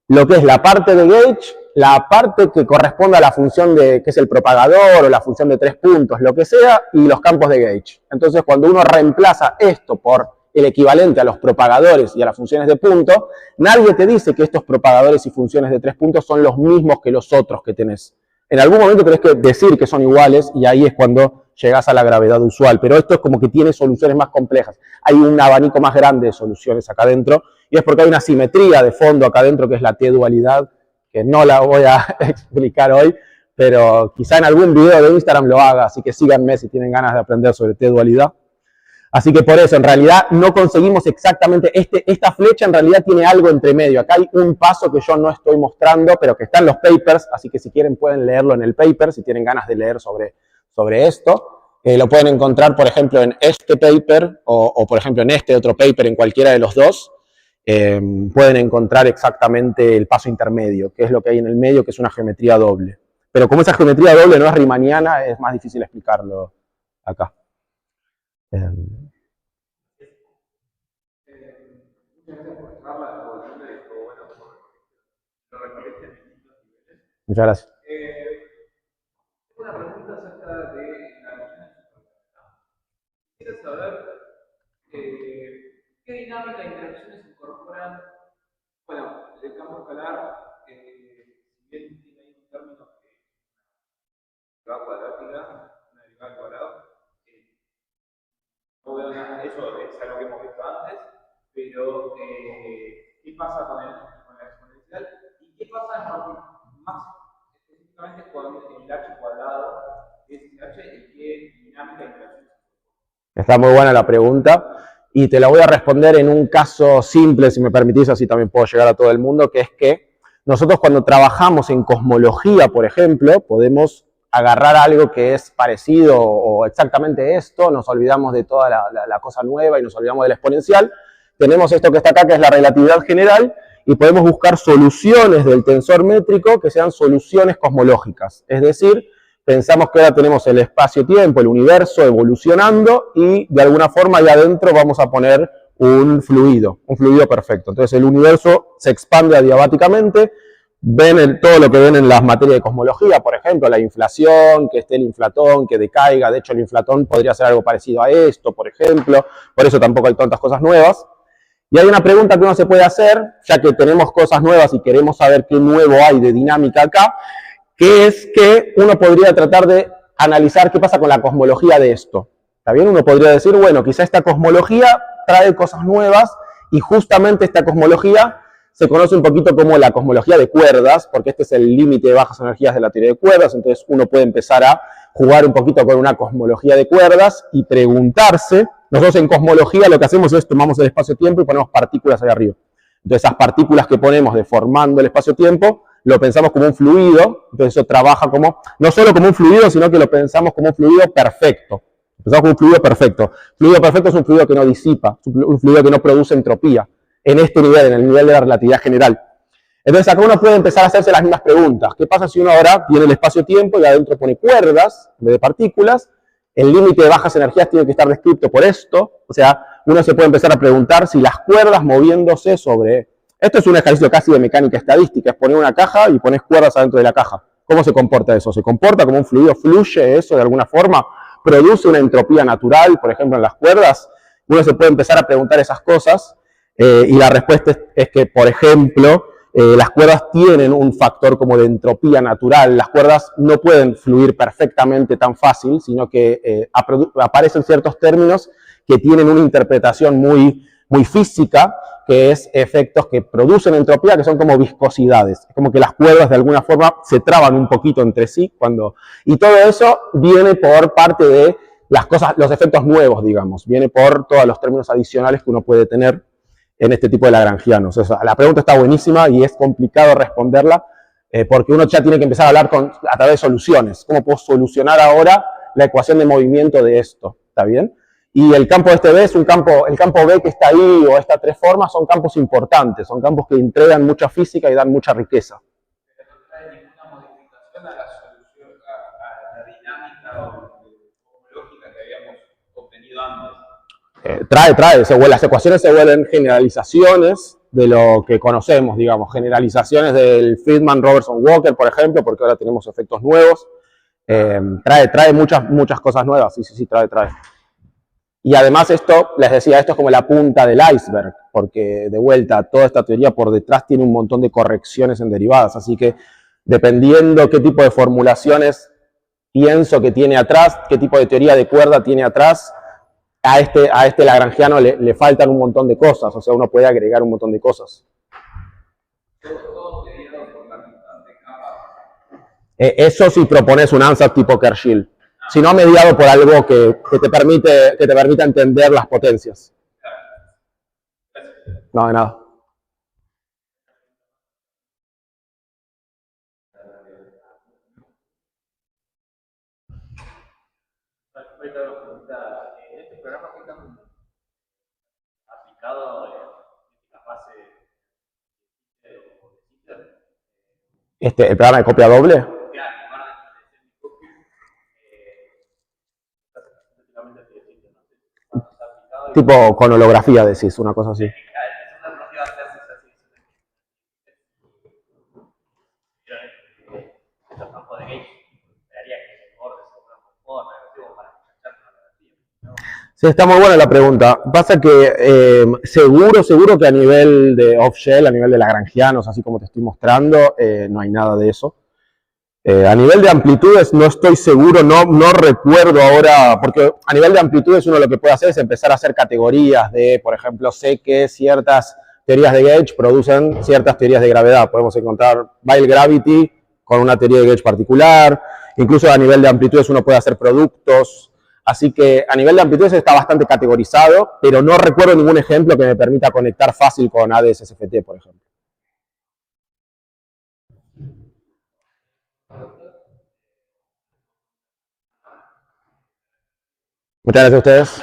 lo que es la parte de Gauge, la parte que corresponde a la función que es el propagador o la función de 3 puntos, lo que sea, y los campos de Gauge. Entonces, cuando uno reemplaza esto por el equivalente a los propagadores y a las funciones de punto, nadie te dice que estos propagadores y funciones de 3 puntos son los mismos que los otros que tenés. En algún momento tenés que decir que son iguales y ahí es cuando llegás a la gravedad usual, pero esto es como que tiene soluciones más complejas. Hay un abanico más grande de soluciones acá adentro y es porque hay una simetría de fondo acá adentro que es la T-dualidad, que no la voy a explicar hoy, pero quizá en algún video de Instagram lo haga, así que síganme si tienen ganas de aprender sobre T-dualidad. Así que por eso, en realidad, no conseguimos exactamente, esta flecha en realidad tiene algo entre medio. Acá hay un paso que yo no estoy mostrando, pero que está en los papers, así que si quieren pueden leerlo en el paper, si tienen ganas de leer sobre esto. Lo pueden encontrar, por ejemplo, en este paper, o por ejemplo en este otro paper, en cualquiera de los dos. Pueden encontrar exactamente el paso intermedio, que es lo que hay en el medio, que es una geometría doble. Pero como esa geometría doble no es riemanniana, es más difícil explicarlo acá. Muchas gracias. Una pregunta acerca de la noción de superposición. Quisiera saber qué dinámica de interacciones se incorporan. Bueno, el campo escalar, si bien tiene ahí un término que es una derivada cuadrática, una derivada al cuadrado, no veo nada de eso, es algo que hemos visto antes, pero ¿qué pasa con la exponencial? ¿Y qué pasa más específicamente con el h cuadrado, que es h, y qué dinámica de interacción? Está muy buena la pregunta y te la voy a responder en un caso simple, si me permitís, así también puedo llegar a todo el mundo, que es que nosotros cuando trabajamos en cosmología, por ejemplo, podemos agarrar algo que es parecido o exactamente esto, nos olvidamos de toda la cosa nueva y nos olvidamos del exponencial. Tenemos esto que está acá, que es la relatividad general, y podemos buscar soluciones del tensor métrico que sean soluciones cosmológicas. Es decir, pensamos que ahora tenemos el espacio-tiempo, el universo evolucionando, y de alguna forma ahí adentro vamos a poner un fluido perfecto. Entonces el universo se expande adiabáticamente. Ven todo lo que ven en las materias de cosmología, por ejemplo, la inflación, que esté el inflatón, que decaiga. De hecho, el inflatón podría ser algo parecido a esto, por ejemplo. Por eso tampoco hay tantas cosas nuevas. Y hay una pregunta que uno se puede hacer, ya que tenemos cosas nuevas y queremos saber qué nuevo hay de dinámica acá, que es que uno podría tratar de analizar qué pasa con la cosmología de esto. ¿Está bien? Uno podría decir, bueno, quizá esta cosmología trae cosas nuevas y justamente esta cosmología se conoce un poquito como la cosmología de cuerdas, porque este es el límite de bajas energías de la teoría de cuerdas, entonces uno puede empezar a jugar un poquito con una cosmología de cuerdas y preguntarse. Nosotros en cosmología lo que hacemos es tomamos el espacio-tiempo y ponemos partículas ahí arriba. Entonces esas partículas que ponemos deformando el espacio-tiempo, lo pensamos como un fluido, entonces eso trabaja como, no solo como un fluido, sino que lo pensamos como un fluido perfecto. Empezamos con un fluido perfecto. Fluido perfecto es un fluido que no disipa, un fluido que no produce entropía en este nivel, en el nivel de la relatividad general. Entonces acá uno puede empezar a hacerse las mismas preguntas. ¿Qué pasa si uno ahora tiene el espacio-tiempo y adentro pone cuerdas en vez de partículas? El límite de bajas energías tiene que estar descrito por esto. O sea, uno se puede empezar a preguntar si las cuerdas moviéndose sobre... Esto es un ejercicio casi de mecánica estadística, es poner una caja y pones cuerdas adentro de la caja. ¿Cómo se comporta eso? ¿Se comporta como un fluido? ¿Fluye eso de alguna forma? ¿Produce una entropía natural, por ejemplo, en las cuerdas? Uno se puede empezar a preguntar esas cosas y la respuesta es que, por ejemplo, las cuerdas tienen un factor como de entropía natural. Las cuerdas no pueden fluir perfectamente tan fácil, sino que aparecen ciertos términos que tienen una interpretación muy física, que es efectos que producen entropía, que son como viscosidades. Es como que las cuerdas de alguna forma se traban un poquito entre sí. Y todo eso viene por parte de las cosas, los efectos nuevos, digamos. Viene por todos los términos adicionales que uno puede tener en este tipo de lagrangianos. La pregunta está buenísima y es complicado responderla porque uno ya tiene que empezar a hablar a través de soluciones. ¿Cómo puedo solucionar ahora la ecuación de movimiento de esto? ¿Está bien? Y el campo este B es un campo, el campo B que está ahí o estas tres formas son campos importantes, son campos que entregan mucha física y dan mucha riqueza. Pero no trae ninguna modificación a la solución, a la dinámica o lógica que habíamos obtenido antes. Las ecuaciones se vuelven generalizaciones de lo que conocemos, digamos, generalizaciones del Friedman-Robertson-Walker, por ejemplo, porque ahora tenemos efectos nuevos. Trae muchas cosas nuevas, sí, trae. Y además esto, les decía, esto es como la punta del iceberg, porque de vuelta, toda esta teoría por detrás tiene un montón de correcciones en derivadas, así que dependiendo qué tipo de formulaciones pienso que tiene atrás, qué tipo de teoría de cuerda tiene atrás, a este lagrangiano le faltan un montón de cosas, o sea, uno puede agregar un montón de cosas. Eso si propones un ansatz tipo Kershil. Si no mediado por algo que te permita entender las potencias. No, de nada. ¿En este programa qué tan aplicado en la base ¿El programa de copia doble? Tipo con holografía, decís, una cosa así. Sí, está muy buena la pregunta. Pasa que seguro que a nivel de off-shell, a nivel de lagrangianos, así como te estoy mostrando, no hay nada de eso. A nivel de amplitudes no estoy seguro, no recuerdo ahora, porque a nivel de amplitudes uno lo que puede hacer es empezar a hacer categorías de, por ejemplo, sé que ciertas teorías de gauge producen ciertas teorías de gravedad. Podemos encontrar Weyl gravity con una teoría de gauge particular, incluso a nivel de amplitudes uno puede hacer productos. Así que a nivel de amplitudes está bastante categorizado, pero no recuerdo ningún ejemplo que me permita conectar fácil con ADS-SFT, por ejemplo. Muchas gracias a ustedes.